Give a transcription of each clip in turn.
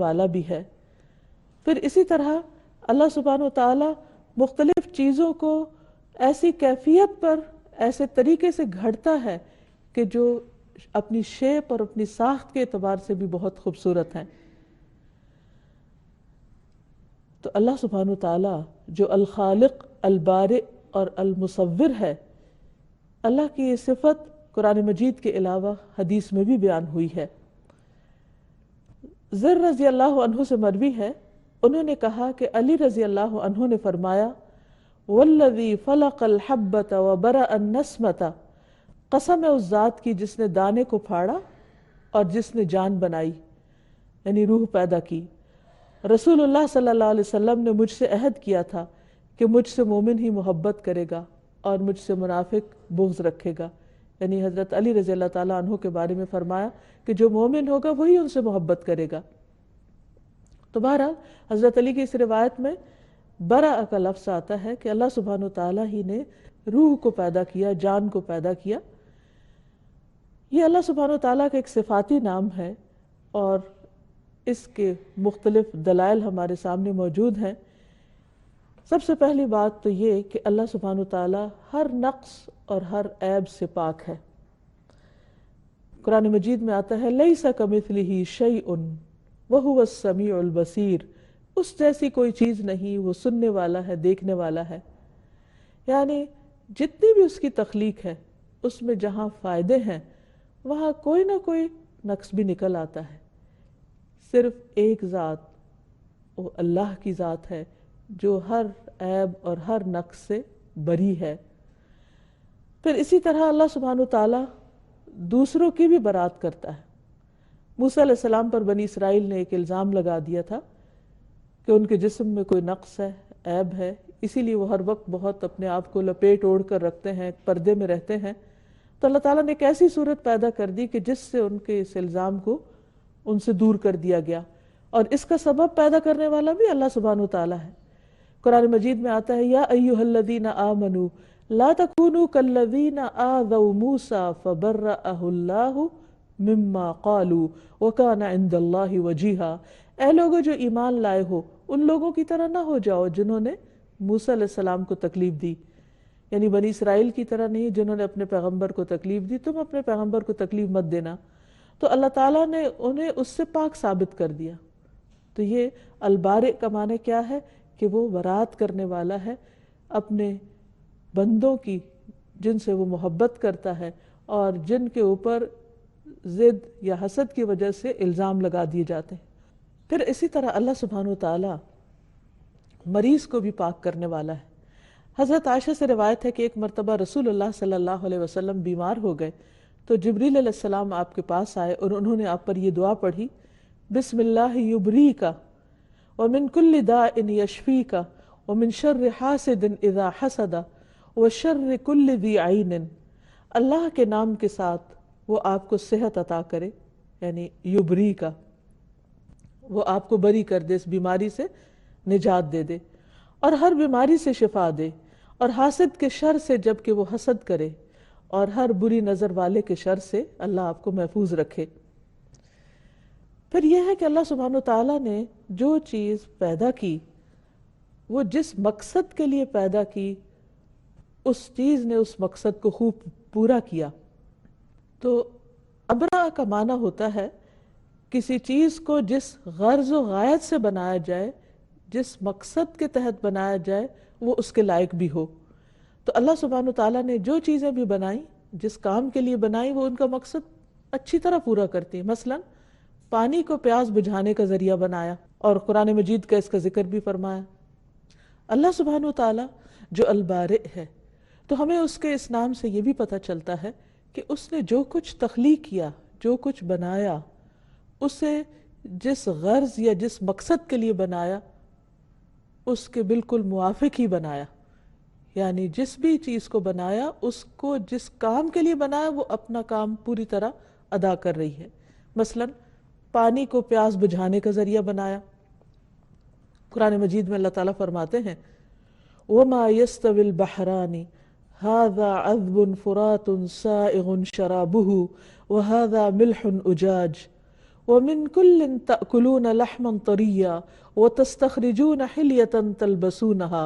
والا بھی ہے۔ پھر اسی طرح اللہ سبحانہ وتعالی مختلف چیزوں کو ایسی کیفیت پر ایسے طریقے سے گھڑتا ہے کہ جو اپنی شیپ اور اپنی ساخت کے اعتبار سے بھی بہت خوبصورت ہیں۔ تو اللہ سبحانہ وتعالی جو الخالق، البارئ اور المصور ہے، اللہ کی یہ صفت قرآن مجید کے علاوہ حدیث میں بھی بیان ہوئی ہے۔ زر رضی اللہ عنہ سے مروی ہے، انہوں نے کہا کہ علی رضی اللہ عنہ نے فرمایا، والذی فلق الحبۃ وبرأ النسمۃ، قسم ہے اس ذات کی جس نے دانے کو پھاڑا اور جس نے جان بنائی، یعنی روح پیدا کی۔ رسول اللہ صلی اللہ علیہ وسلم نے مجھ سے عہد کیا تھا کہ مجھ سے مومن ہی محبت کرے گا اور مجھ سے منافق بغض رکھے گا، یعنی حضرت علی رضی اللہ تعالیٰ عنہ کے بارے میں فرمایا کہ جو مومن ہوگا وہی ان سے محبت کرے گا۔ تو بہرحال حضرت علی کی اس روایت میں برا کا لفظ آتا ہے کہ اللہ سبحانہ وتعالیٰ ہی نے روح کو پیدا کیا، جان کو پیدا کیا۔ یہ اللہ سبحانہ وتعالیٰ کا ایک صفاتی نام ہے اور اس کے مختلف دلائل ہمارے سامنے موجود ہیں۔ سب سے پہلی بات تو یہ کہ اللہ سبحانہ وتعالیٰ ہر نقص اور ہر عیب سے پاک ہے۔ قرآن مجید میں آتا ہے لیس کمثلہ شیء وہو السمیع البصیر، اس جیسی کوئی چیز نہیں، وہ سننے والا ہے، دیکھنے والا ہے۔ یعنی جتنی بھی اس کی تخلیق ہے اس میں جہاں فائدے ہیں وہاں کوئی نہ کوئی نقص بھی نکل آتا ہے۔ صرف ایک ذات، وہ اللہ کی ذات ہے جو ہر عیب اور ہر نقص سے بری ہے۔ پھر اسی طرح اللہ سبحانہ وتعالیٰ دوسروں کی بھی برات کرتا ہے۔ موسیٰ علیہ السلام پر بنی اسرائیل نے ایک الزام لگا دیا تھا کہ ان کے جسم میں کوئی نقص ہے، عیب ہے، اسی لیے وہ ہر وقت بہت اپنے آپ کو لپیٹ اوڑھ کر رکھتے ہیں، پردے میں رہتے ہیں۔ تو اللہ تعالیٰ نے ایک ایسی صورت پیدا کر دی کہ جس سے ان کے اس الزام کو ان سے دور کر دیا گیا، اور اس کا سبب پیدا کرنے والا بھی اللہ سبحانہ وتعالیٰ ہے۔ قرآن مجید میں آتا ہے یا ایھا الذین آمنوا لا تکونوا کالذین آذوا موسیٰ فبرأہ اللہ مما قالوا وکان عند اللہ وجیہا، اے لوگو جو ایمان لائے ہو ان لوگوں کی طرح نہ ہو جاؤ جنہوں نے موسیٰ علیہ السلام کو تکلیف دی، یعنی بنی اسرائیل کی طرح نہیں جنہوں نے اپنے پیغمبر کو تکلیف دی، تم اپنے پیغمبر کو تکلیف مت دینا۔ تو اللہ تعالیٰ نے انہیں اس سے پاک ثابت کر دیا۔ تو یہ البارئ کا معنی کیا ہے کہ وہ برات کرنے والا ہے اپنے بندوں کی جن سے وہ محبت کرتا ہے اور جن کے اوپر ضد یا حسد کی وجہ سے الزام لگا دیے جاتے ہیں۔ پھر اسی طرح اللہ سبحانہ وتعالی مریض کو بھی پاک کرنے والا ہے۔ حضرت عائشہ سے روایت ہے کہ ایک مرتبہ رسول اللہ صلی اللہ علیہ وسلم بیمار ہو گئے تو جبریل علیہ السلام آپ کے پاس آئے اور انہوں نے آپ پر یہ دعا پڑھی، بسم اللہ یبریک ومن کل داء یشفیک ومن شر حاسد اذا حسد وشر کل ذی عین، اللہ کے نام کے ساتھ وہ آپ کو صحت عطا کرے، یعنی یبریک، وہ آپ کو بری کر دے، اس بیماری سے نجات دے دے اور ہر بیماری سے شفا دے، اور حاسد کے شر سے جب کہ وہ حسد کرے، اور ہر بری نظر والے کے شر سے اللہ آپ کو محفوظ رکھے۔ پھر یہ ہے کہ اللہ سبحانہ وتعالیٰ نے جو چیز پیدا کی وہ جس مقصد کے لیے پیدا کی اس چیز نے اس مقصد کو خوب پورا کیا۔ تو ابرا کا معنی ہوتا ہے کسی چیز کو جس غرض و غایت سے بنایا جائے، جس مقصد کے تحت بنایا جائے وہ اس کے لائق بھی ہو۔ تو اللہ سبحانہ وتعالیٰ نے جو چیزیں بھی بنائیں، جس کام کے لیے بنائیں، وہ ان کا مقصد اچھی طرح پورا کرتی ہیں۔ مثلا پانی کو پیاس بجھانے کا ذریعہ بنایا، اور قرآن مجید کا اس کا ذکر بھی فرمایا۔ اللہ سبحانہ وتعالیٰ جو البارئ ہے، تو ہمیں اس کے اس نام سے یہ بھی پتہ چلتا ہے کہ اس نے جو کچھ تخلیق کیا، جو کچھ بنایا، اسے جس غرض یا جس مقصد کے لیے بنایا اس کے بالکل موافق ہی بنایا۔ یعنی جس بھی چیز کو بنایا اس کو جس کام کے لیے بنایا وہ اپنا کام پوری طرح ادا کر رہی ہے۔ مثلا پانی کو پیاس بجھانے کا ذریعہ بنایا۔ قرآن مجید میں اللہ تعالیٰ فرماتے ہیں وَمَا يَسْتَوِي الْبَحْرَانِ هَذَا عَذْبٌ فُرَاتٌ سَائِغٌ شَرَابُهُ وَهَذَا مِلْحٌ أُجَاجٌ وَمِن كُلٍّ تَأْكُلُونَ لَحْمًا طَرِيًّا وَتَسْتَخْرِجُونَ حِلْيَةً تَلْبَسُونَهَا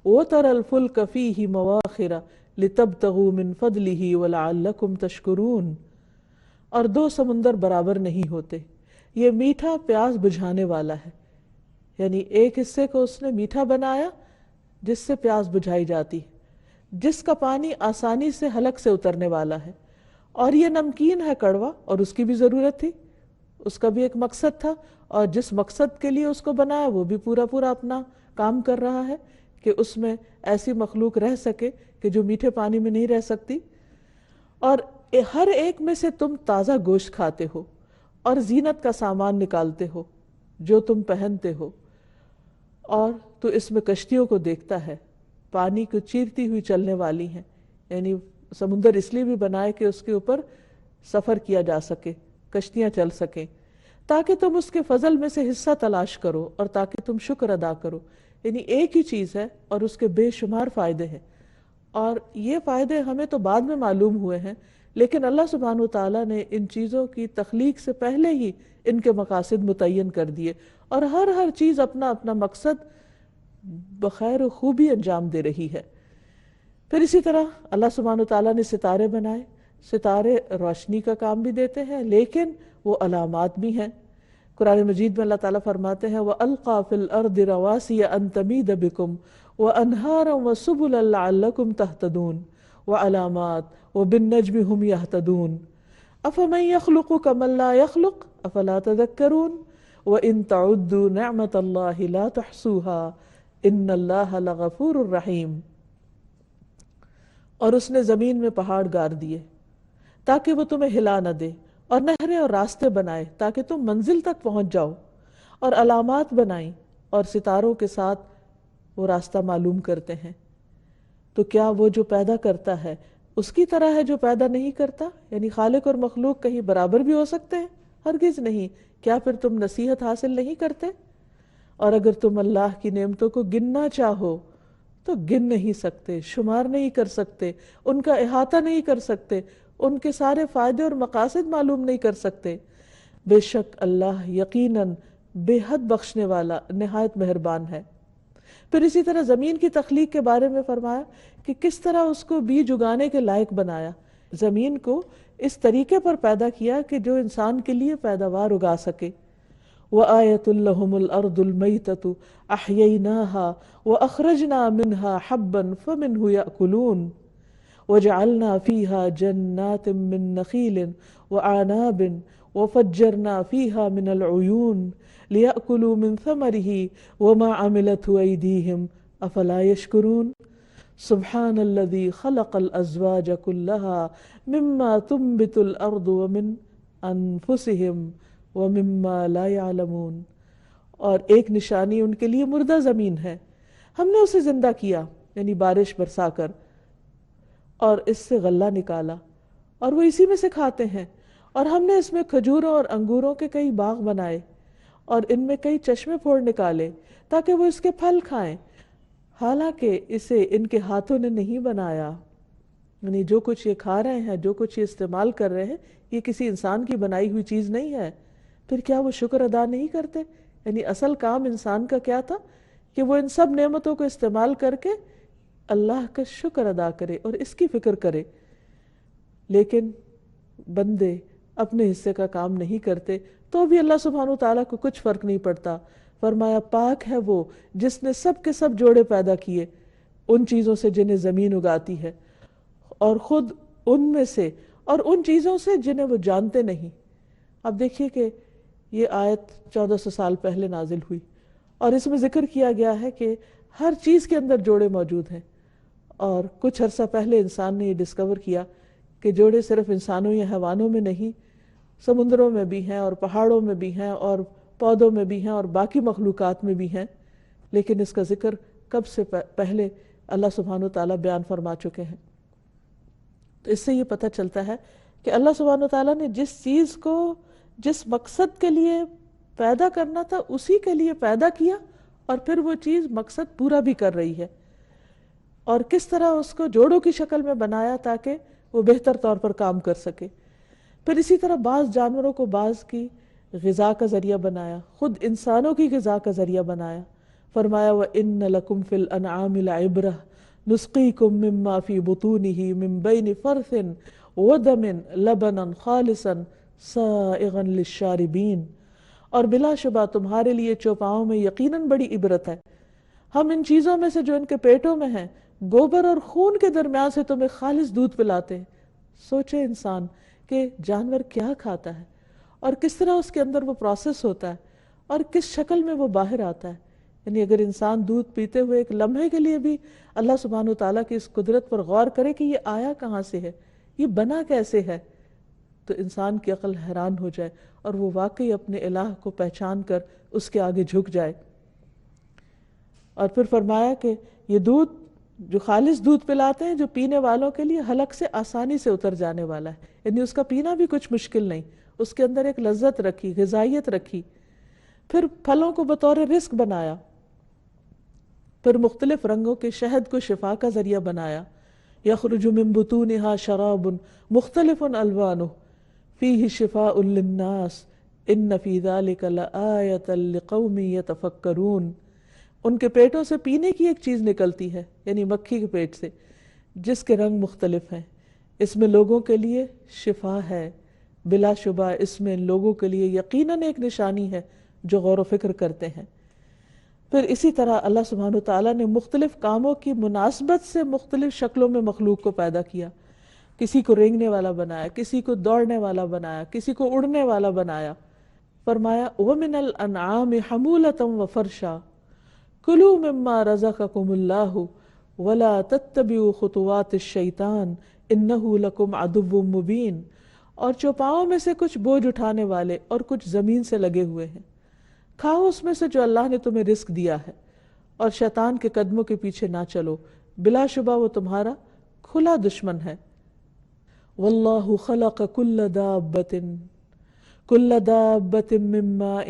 وَتَرَى الْفُلْكَ فِيهِ مَوَاخِرَ لِتَبْتَغُوا مِن فَضْلِهِ وَلَعَلَّكُمْ تَشْكُرُونَ۔ اور دو سمندر برابر نہیں ہوتے، یہ میٹھا پیاس بجھانے والا ہے، یعنی ایک حصے کو اس نے میٹھا بنایا جس سے پیاس بجھائی جاتی ہے، جس کا پانی آسانی سے حلق سے اترنے والا ہے، اور یہ نمکین ہے کڑوا، اور اس کی بھی ضرورت تھی، اس کا بھی ایک مقصد تھا، اور جس مقصد کے لیے اس کو بنایا وہ بھی پورا پورا اپنا کام کر رہا ہے کہ اس میں ایسی مخلوق رہ سکے کہ جو میٹھے پانی میں نہیں رہ سکتی۔ اور ہر ایک میں سے تم تازہ گوشت کھاتے ہو اور زینت کا سامان نکالتے ہو جو تم پہنتے ہو، اور تو اس میں کشتیوں کو دیکھتا ہے، پانی کو چیرتی ہوئی چلنے والی ہیں، یعنی سمندر اس لیے بھی بنائے کہ اس کے اوپر سفر کیا جا سکے، کشتیاں چل سکیں، تاکہ تم اس کے فضل میں سے حصہ تلاش کرو اور تاکہ تم شکر ادا کرو۔ یعنی ایک ہی چیز ہے اور اس کے بے شمار فائدے ہیں، اور یہ فائدے ہمیں تو بعد میں معلوم ہوئے ہیں، لیکن اللہ سبحانہ وتعالیٰ نے ان چیزوں کی تخلیق سے پہلے ہی ان کے مقاصد متعین کر دیے، اور ہر چیز اپنا اپنا مقصد بخیر و خوبی انجام دے رہی ہے۔ پھر اسی طرح اللہ سبحانہ وتعالیٰ نے ستارے بنائے، ستارے روشنی کا کام بھی دیتے ہیں لیکن وہ علامات بھی ہیں۔ قرآن مجید میں اللہ تعالیٰ فرماتے ہیں وَأَلْقَى فِي الْأَرْضِ رَوَاسِيَ أَن تَمِيدَ بِكُمْ وَأَنْهَارًا وَسُبُلًا لَعَلَّكُمْ تَهْتَدُونَ وَعَلَامَاتٍ وَبِالنَّجْمِ هُمْ يَهْتَدُونَ أَفَمَن يَخْلُقُ كَمَن لَّا يَخْلُقُ أَفَلَا تَذَكَّرُونَ وَإِن تَعُدُّوا نِعْمَةَ اللَّهِ لَا تُحْصُوهَا إِنَّ اللَّهَ لَغَفُورٌ رَّحِيمٌ۔ اور اس نے زمین میں پہاڑ گار دیے تاکہ وہ تمہیں ہلا نہ دے، اور نہریں اور راستے بنائے تاکہ تم منزل تک پہنچ جاؤ، اور علامات بنائیں اور ستاروں کے ساتھ وہ راستہ معلوم کرتے ہیں۔ تو کیا وہ جو پیدا کرتا ہے اس کی طرح ہے جو پیدا نہیں کرتا؟ یعنی خالق اور مخلوق کہیں برابر بھی ہو سکتے ہیں؟ ہرگز نہیں۔ کیا پھر تم نصیحت حاصل نہیں کرتے؟ اور اگر تم اللہ کی نعمتوں کو گننا چاہو تو گن نہیں سکتے، شمار نہیں کر سکتے، ان کا احاطہ نہیں کر سکتے، ان کے سارے فائدے اور مقاصد معلوم نہیں کر سکتے۔ بے شک اللہ یقیناً بے حد بخشنے والا، نہایت مہربان ہے۔ پھر اسی طرح زمین کی تخلیق کے بارے میں فرمایا کہ کس طرح اس کو بیج اگانے کے لائق بنایا، زمین کو اس طریقے پر پیدا کیا کہ جو انسان کے لیے پیداوار اگا سکے۔ وَآيَةٌ لَهُمُ الْأَرْضُ الْمَيْتَةُ أَحْيَيْنَاهَا وَأَخْرَجْنَا مِنْهَا حَبًّا فَمِنْهُ يَأْكُلُونَ وَجَعَلْنَا فِيهَا جَنَّاتٍ مِّن نَخِيلٍ وَأَعْنَابٍ وَفَجَّرْنَا فِيهَا مِنَ الْعُيُونِ لِيَأْكُلُوا مِن ثَمَرِهِ وَمَا عَمِلَتْهُ أَيْدِيهِمْ أَفَلَا يَشْكُرُونَ سُبْحَانَ الَّذِي خَلَقَ الْأَزْوَاجَ كُلَّهَا مِمَّا تُنبِتُ الْأَرْضُ وَمِنْ أَنفُسِهِمْ وَمِمَّا لَا يَعْلَمُونَ۔ اور ایک نشانی ان کے لیے مردہ زمین ہے، ہم نے اسے زندہ کیا، یعنی بارش برسا کر، اور اس سے غلہ نکالا، اور وہ اسی میں سے کھاتے ہیں، اور ہم نے اس میں کھجوروں اور انگوروں کے کئی باغ بنائے، اور ان میں کئی چشمے پھوڑ نکالے تاکہ وہ اس کے پھل کھائیں، حالانکہ اسے ان کے ہاتھوں نے نہیں بنایا۔ یعنی جو کچھ یہ کھا رہے ہیں، جو کچھ یہ استعمال کر رہے ہیں، یہ کسی انسان کی بنائی ہوئی چیز نہیں ہے۔ پھر کیا وہ شکر ادا نہیں کرتے؟ یعنی اصل کام انسان کا کیا تھا کہ وہ ان سب نعمتوں کو استعمال کر کے اللہ کا شکر ادا کرے اور اس کی فکر کرے، لیکن بندے اپنے حصے کا کام نہیں کرتے، تو بھی اللہ سبحانہ تعالیٰ کو کچھ فرق نہیں پڑتا۔ فرمایا پاک ہے وہ جس نے سب کے سب جوڑے پیدا کیے ان چیزوں سے جنہیں زمین اگاتی ہے، اور خود ان میں سے اور ان چیزوں سے جنہیں وہ جانتے نہیں۔ اب دیکھیے کہ یہ آیت 1400 سال پہلے نازل ہوئی، اور اس میں ذکر کیا گیا ہے کہ ہر چیز کے اندر جوڑے موجود ہیں، اور کچھ عرصہ پہلے انسان نے یہ ڈسکور کیا کہ جوڑے صرف انسانوں یا حیوانوں میں نہیں، سمندروں میں بھی ہیں، اور پہاڑوں میں بھی ہیں، اور پودوں میں بھی ہیں، اور باقی مخلوقات میں بھی ہیں، لیکن اس کا ذکر کب سے پہلے اللہ سبحانہ تعالیٰ بیان فرما چکے ہیں۔ تو اس سے یہ پتہ چلتا ہے کہ اللہ سبحانہ تعالیٰ نے جس چیز کو جس مقصد کے لیے پیدا کرنا تھا اسی کے لیے پیدا کیا، اور پھر وہ چیز مقصد پورا بھی کر رہی ہے، اور کس طرح اس کو جوڑوں کی شکل میں بنایا تاکہ وہ بہتر طور پر کام کر سکے۔ پھر اسی طرح بعض جانوروں کو بعض کی غذا کا ذریعہ بنایا، خود انسانوں کی غذا کا ذریعہ بنایا. فرمایا وَإِنَّ لَكُمْ فِي الْأَنْعَامِ لَعِبْرَةً نُسْقِيكُم مِّمَّا فِي بُطُونِهِ مِن بَيْنِ فَرْثٍ وَدَمٍ لَبَنًا خَالِصًا سَائِغًا لِلشَّارِبِينَ. اور بلا شبہ تمہارے لیے چوپاؤں میں یقیناً بڑی عبرت ہے. ہم ان چیزوں میں سے جو ان کے پیٹوں میں ہیں، گوبر اور خون کے درمیان سے تمہیں خالص دودھ پلاتے ہیں. سوچے انسان کہ جانور کیا کھاتا ہے اور کس طرح اس کے اندر وہ پروسیس ہوتا ہے اور کس شکل میں وہ باہر آتا ہے. یعنی اگر انسان دودھ پیتے ہوئے ایک لمحے کے لیے بھی اللہ سبحانہ وتعالیٰ کی اس قدرت پر غور کرے کہ یہ آیا کہاں سے ہے، یہ بنا کیسے ہے، تو انسان کی عقل حیران ہو جائے اور وہ واقعی اپنے الہ کو پہچان کر اس کے آگے جھک جائے. اور پھر فرمایا کہ یہ دودھ جو خالص دودھ پلاتے ہیں جو پینے والوں کے لیے حلق سے آسانی سے اتر جانے والا ہے، یعنی اس کا پینا بھی کچھ مشکل نہیں، اس کے اندر ایک لذت رکھی، غذائیت رکھی. پھر پھلوں کو بطور رزق بنایا، پھر مختلف رنگوں کے شہد کو شفا کا ذریعہ بنایا. یخرج من بطونها شراب مختلف الوانہ فیہ شفاء للناس ان فی ذلک لآیۃ لقوم یتفکرون. ان کے پیٹوں سے پینے کی ایک چیز نکلتی ہے، یعنی مکھی کے پیٹ سے، جس کے رنگ مختلف ہیں. اس میں لوگوں کے لیے شفا ہے، بلا شبہ اس میں لوگوں کے لیے یقیناً ایک نشانی ہے جو غور و فکر کرتے ہیں. پھر اسی طرح اللہ سبحانہ وتعالیٰ نے مختلف کاموں کی مناسبت سے مختلف شکلوں میں مخلوق کو پیدا کیا. کسی کو رینگنے والا بنایا، کسی کو دوڑنے والا بنایا، کسی کو اڑنے والا بنایا. فرمایا وَمِنَ الْأَنْعَامِ حَمُولَةً وَفَرْشًا كُلُوا مِمَّا رَزَقَكُمُ اللَّهُ وَلَا تَتَّبِعُوا خُطُوَاتِ الشَّيْطَانِ إِنَّهُ لَكُمْ عَدُوٌّ مُبِينٌ. اور چوپاؤں میں سے کچھ بوجھ اٹھانے والے اور کچھ زمین سے لگے ہوئے ہیں، کھاؤ اس میں سے جو اللہ نے تمہیں رزق دیا ہے، اور شیطان کے قدموں کے پیچھے نہ چلو، بلا شبہ وہ تمہارا کھلا دشمن ہے. واللہ خلق کل دابۃ من ماء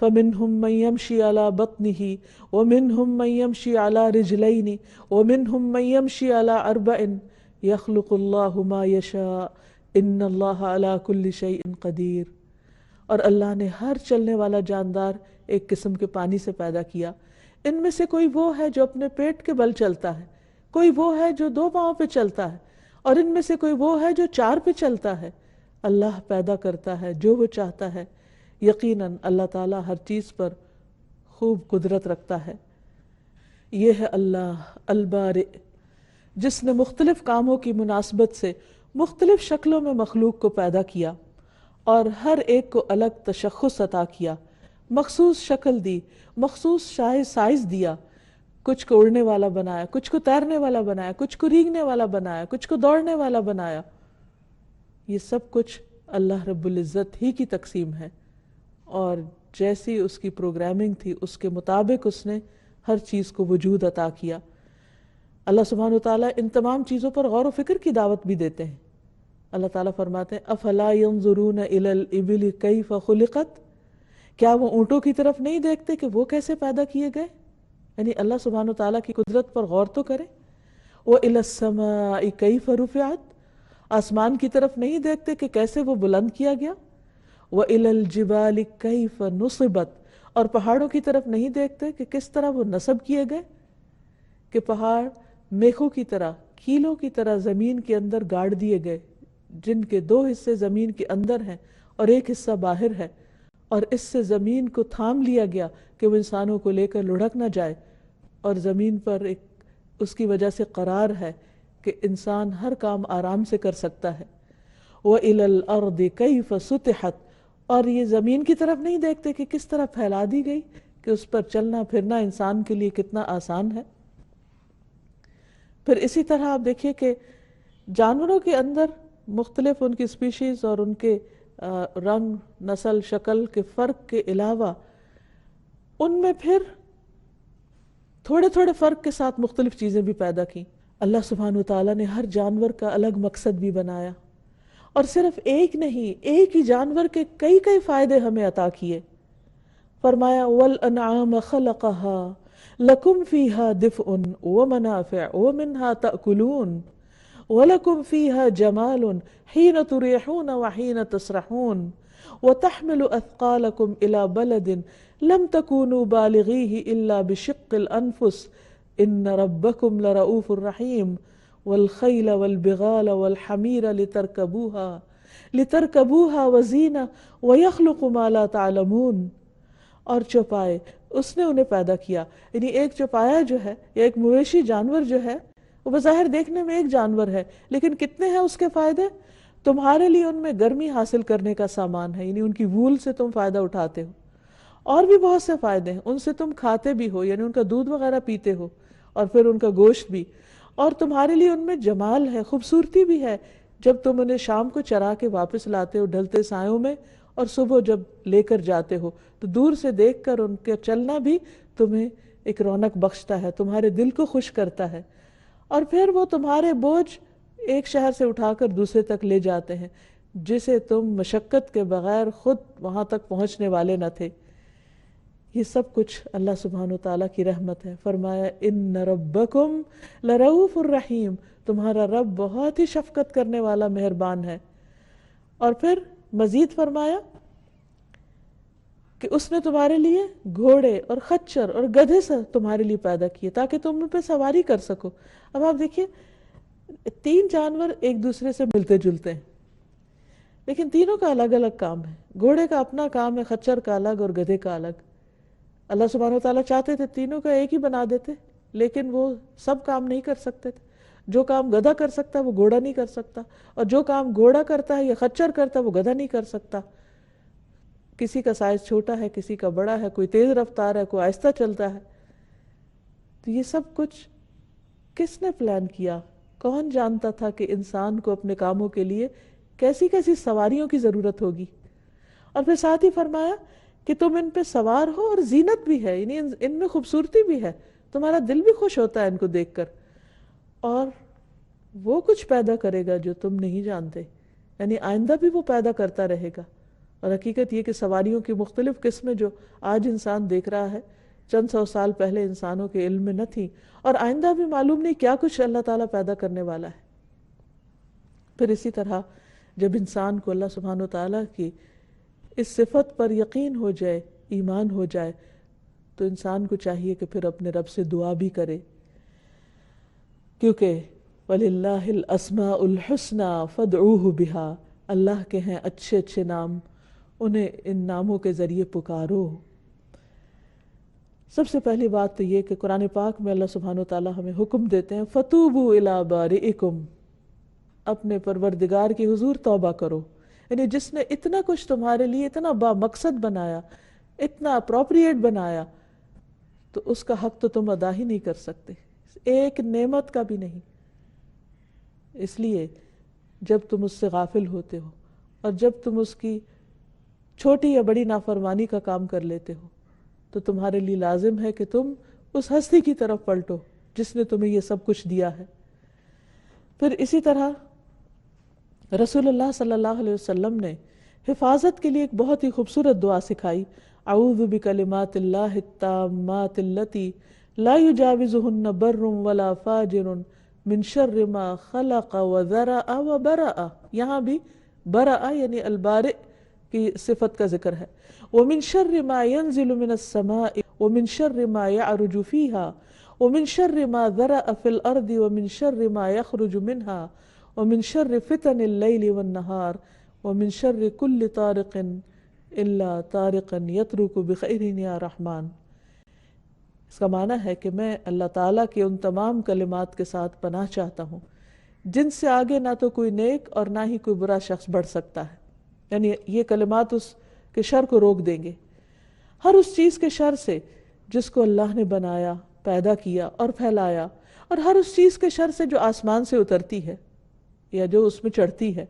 فمنهم من يمشي على بطنه ومنهم من يمشي على رجلين ومنهم من يمشي على أربع يخلق الله ما يشاء ان اللہ على كل شيء قدیر. اور اللہ نے ہر چلنے والا جاندار ایک قسم کے پانی سے پیدا کیا. ان میں سے کوئی وہ ہے جو اپنے پیٹ کے بل چلتا ہے، کوئی وہ ہے جو 2 پاؤں پہ چلتا ہے، اور ان میں سے کوئی وہ ہے جو 4 پہ چلتا ہے. اللہ پیدا کرتا ہے جو وہ چاہتا ہے. یقیناً اللہ تعالیٰ ہر چیز پر خوب قدرت رکھتا ہے. یہ ہے اللہ البارئ جس نے مختلف کاموں کی مناسبت سے مختلف شکلوں میں مخلوق کو پیدا کیا اور ہر ایک کو الگ تشخص عطا کیا، مخصوص شکل دی، مخصوص سائز دیا. کچھ کو اڑنے والا بنایا، کچھ کو تیرنے والا بنایا، کچھ کو رینگنے والا بنایا، کچھ کو دوڑنے والا بنایا. یہ سب کچھ اللہ رب العزت ہی کی تقسیم ہے، اور جیسی اس کی پروگرامنگ تھی اس کے مطابق اس نے ہر چیز کو وجود عطا کیا. اللہ سبحانہ وتعالیٰ ان تمام چیزوں پر غور و فکر کی دعوت بھی دیتے ہیں. اللہ تعالیٰ فرماتے ہیں افلا ينظرون الى الابل کیف خلقت، کیا وہ اونٹوں کی طرف نہیں دیکھتے کہ وہ کیسے پیدا کیے گئے؟ یعنی اللہ سبحانہ وتعالیٰ کی قدرت پر غور تو کریں. وَإِلَى السَّمَاءِ كَيْفَ رُفِعَتْ، آسمان کی طرف نہیں دیکھتے کہ کیسے وہ بلند کیا گیا. وَإِلَى الْجِبَالِ كَيْفَ نُصِبَتْ، اور پہاڑوں کی طرف نہیں دیکھتے کہ کس طرح وہ نصب کیے گئے، کہ پہاڑ میخوں کی طرح، کیلوں کی طرح زمین کے اندر گاڑ دیے گئے، جن کے 2 حصے زمین کے اندر ہیں اور ایک حصہ باہر ہے، اور اس سے زمین کو تھام لیا گیا کہ وہ انسانوں کو لے کر لڑھک نہ جائے، اور زمین پر ایک اس کی وجہ سے قرار ہے کہ انسان ہر کام آرام سے کر سکتا ہے. وَإِلَى الْأَرْضِ كَيْفَ سُطِحَتْ، اور یہ زمین کی طرف نہیں دیکھتے کہ کس طرح پھیلا دی گئی کہ اس پر چلنا پھرنا انسان کے لیے کتنا آسان ہے. پھر اسی طرح آپ دیکھیے کہ جانوروں کے اندر مختلف ان کی اسپیشیز اور ان کے رنگ، نسل، شکل کے فرق کے علاوہ ان میں پھر تھوڑے تھوڑے فرق کے ساتھ مختلف چیزیں بھی پیدا کی. اللہ سبحانہ وتعالیٰ نے ہر جانور کا الگ مقصد بھی بنایا، اور صرف ایک نہیں، ایک ہی جانور کے کئی کئی فائدے ہمیں عطا کیے. فرمایا وَالْأَنْعَامَ خَلَقَهَا لَكُمْ فِيهَا دِفْءٌ وَمَنَافِعُ وَمِنْهَا تَأْكُلُونَ وَلَكُمْ فِيهَا جَمَالٌ حِينَ تُرِيحُونَ وَحِينَ تَسْرَحُونَ وَتَحْمِلُ أَثْقَالَكُمْ إِلَى بَلَدٍ لَمْ تَكُونُوا بَالِغِيهِ إِلَّا بِشِقِّ الْأَنفُسِ إِنَّ رَبَّكُمْ لَرَؤُوفٌ رَحِيمٌ وَالْخَيْلَ وَالْبِغَالَ وَالْحَمِيرَ لِتَرْكَبُوهَا وَزِينَةً وَيَخْلُقُ مَا لَا تَعْلَمُونَ. اور چوپائے اس نے انہیں پیدا کیا، یعنی ایک چوپایا جو ہے یا ایک مویشی جانور جو ہے وہ بظاہر دیکھنے میں ایک جانور ہے، لیکن کتنے ہیں اس کے فائدے؟ تمہارے لیے ان میں گرمی حاصل کرنے کا سامان ہے، یعنی ان کی وول سے تم فائدہ اٹھاتے ہو، اور بھی بہت سے فائدے ہیں، ان سے تم کھاتے بھی ہو، یعنی ان کا دودھ وغیرہ پیتے ہو، اور پھر ان کا گوشت بھی، اور تمہارے لیے ان میں جمال ہے، خوبصورتی بھی ہے، جب تم انہیں شام کو چرا کے واپس لاتے ہو ڈھلتے سایوں میں، اور صبح جب لے کر جاتے ہو تو دور سے دیکھ کر ان کے چلنا بھی تمہیں ایک رونق بخشتا ہے، تمہارے دل کو خوش کرتا ہے، اور پھر وہ تمہارے بوجھ ایک شہر سے اٹھا کر دوسرے تک لے جاتے ہیں جسے تم مشقت کے بغیر خود وہاں تک پہنچنے والے نہ تھے۔ یہ سب کچھ اللہ سبحانہ وتعالیٰ کی رحمت ہے۔ فرمایا ان ربکم لرؤوف الرحیم، تمہارا رب بہت ہی شفقت کرنے والا مہربان ہے۔ اور پھر مزید فرمایا کہ اس نے تمہارے لیے گھوڑے اور خچر اور گدھے سے تمہارے لیے پیدا کیے تاکہ تم ان پہ سواری کر سکو۔ اب آپ دیکھیے تین جانور ایک دوسرے سے ملتے جلتے ہیں، لیکن تینوں کا الگ الگ کام ہے۔ گھوڑے کا اپنا کام ہے، خچر کا الگ اور گدھے کا الگ۔ اللہ سبحانہ وتعالیٰ چاہتے تھے تینوں کا ایک ہی بنا دیتے، لیکن وہ سب کام نہیں کر سکتے تھے۔ جو کام گدھا کر سکتا ہے وہ گھوڑا نہیں کر سکتا، اور جو کام گھوڑا کرتا ہے یا خچر کرتا ہے وہ گدھا نہیں کر سکتا۔ کسی کا سائز چھوٹا ہے، کسی کا بڑا ہے، کوئی تیز رفتار ہے، کوئی آہستہ چلتا ہے۔ تو یہ سب کچھ کس نے پلان کیا؟ کون جانتا تھا کہ انسان کو اپنے کاموں کے لیے کیسی کیسی سواریوں کی ضرورت ہوگی؟ اور پھر ساتھ ہی فرمایا کہ تم ان پہ سوار ہو اور زینت بھی ہے، یعنی ان میں خوبصورتی بھی ہے، تمہارا دل بھی خوش ہوتا ہے ان کو دیکھ کر، اور وہ کچھ پیدا کرے گا جو تم نہیں جانتے، یعنی آئندہ بھی وہ پیدا کرتا رہے گا۔ اور حقیقت یہ کہ سواریوں کی مختلف قسمیں جو آج انسان دیکھ رہا ہے، چند سو سال پہلے انسانوں کے علم میں نہ تھی، اور آئندہ بھی معلوم نہیں کیا کچھ اللہ تعالیٰ پیدا کرنے والا ہے۔ پھر اسی طرح جب انسان کو اللہ سبحانہ وتعالیٰ کی اس صفت پر یقین ہو جائے، ایمان ہو جائے، تو انسان کو چاہیے کہ پھر اپنے رب سے دعا بھی کرے، کیونکہ وَلِلَّهِ الْأَسْمَاءُ الْحُسْنَى فَادْعُوهُ بِهَا، اللہ کے ہیں اچھے اچھے نام، انہیں ان ناموں کے ذریعے پکارو۔ سب سے پہلی بات تو یہ کہ قرآن پاک میں اللہ سبحانہ وتعالیٰ ہمیں حکم دیتے ہیں فَتُوبُوا إِلَىٰ بَارِئِكُمْ، اپنے پروردگار کی حضور توبہ کرو، یعنی جس نے اتنا کچھ تمہارے لیے اتنا با مقصد بنایا، اتنا اپروپریٹ بنایا، تو اس کا حق تو تم ادا ہی نہیں کر سکتے، ایک نعمت کا بھی نہیں۔ اس لیے جب تم اس سے غافل ہوتے ہو اور جب تم اس کی چھوٹی یا بڑی نافرمانی کا کام کر لیتے ہو، تو تمہارے لیے لازم ہے کہ تم اس ہستی کی طرف پلٹو جس نے تمہیں یہ سب کچھ دیا ہے۔ پھر اسی طرح رسول اللہ صلی اللہ علیہ وسلم نے حفاظت کے لیے ایک بہت ہی خوبصورت دعا سکھائی، اعوذ بکلمات اللہ التامات التی لا یجاوزہن بر ولا فاجر من شر ما خلق وذرأ وبرأ، یہاں بھی برأ یعنی البارئ کی صفت کا ذکر ہے، ومن شر ما ينزل من السماء ومن شر ما يعرج فيها ومن شر ما ذرأ في الأرض ومن شر ما يخرج منها ومن شر فتن الليل والنهار ومن شر كل طارق إلا طارقا يطرق بخير يا رحمن۔ اس کا معنی ہے کہ میں اللہ تعالیٰ کے ان تمام کلمات کے ساتھ پناہ چاہتا ہوں جن سے آگے نہ تو کوئی نیک اور نہ ہی کوئی برا شخص بڑھ سکتا ہے، یعنی یہ کلمات اس کے شر کو روک دیں گے، ہر اس چیز کے شر سے جس کو اللہ نے بنایا، پیدا کیا اور پھیلایا، اور ہر اس چیز کے شر سے جو آسمان سے اترتی ہے یا جو اس میں چڑھتی ہے،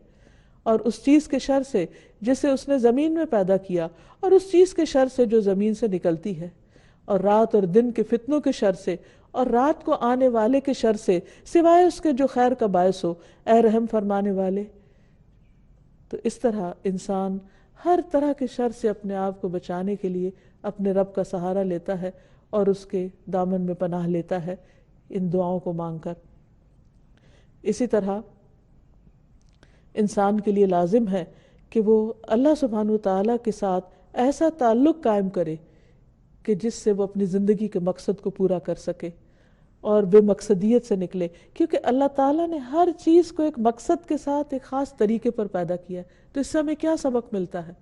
اور اس چیز کے شر سے جسے اس نے زمین میں پیدا کیا، اور اس چیز کے شر سے جو زمین سے نکلتی ہے، اور رات اور دن کے فتنوں کے شر سے، اور رات کو آنے والے کے شر سے، سوائے اس کے جو خیر کا باعث ہو، اے رحم فرمانے والے۔ تو اس طرح انسان ہر طرح کے شر سے اپنے آپ کو بچانے کے لیے اپنے رب کا سہارا لیتا ہے اور اس کے دامن میں پناہ لیتا ہے ان دعاؤں کو مانگ کر۔ اسی طرح انسان کے لیے لازم ہے کہ وہ اللہ سبحانہ تعالیٰ کے ساتھ ایسا تعلق قائم کرے کہ جس سے وہ اپنی زندگی کے مقصد کو پورا کر سکے اور بے مقصدیت سے نکلے، کیونکہ اللہ تعالیٰ نے ہر چیز کو ایک مقصد کے ساتھ ایک خاص طریقے پر پیدا کیا ہے۔ تو اس سے ہمیں کیا سبق ملتا ہے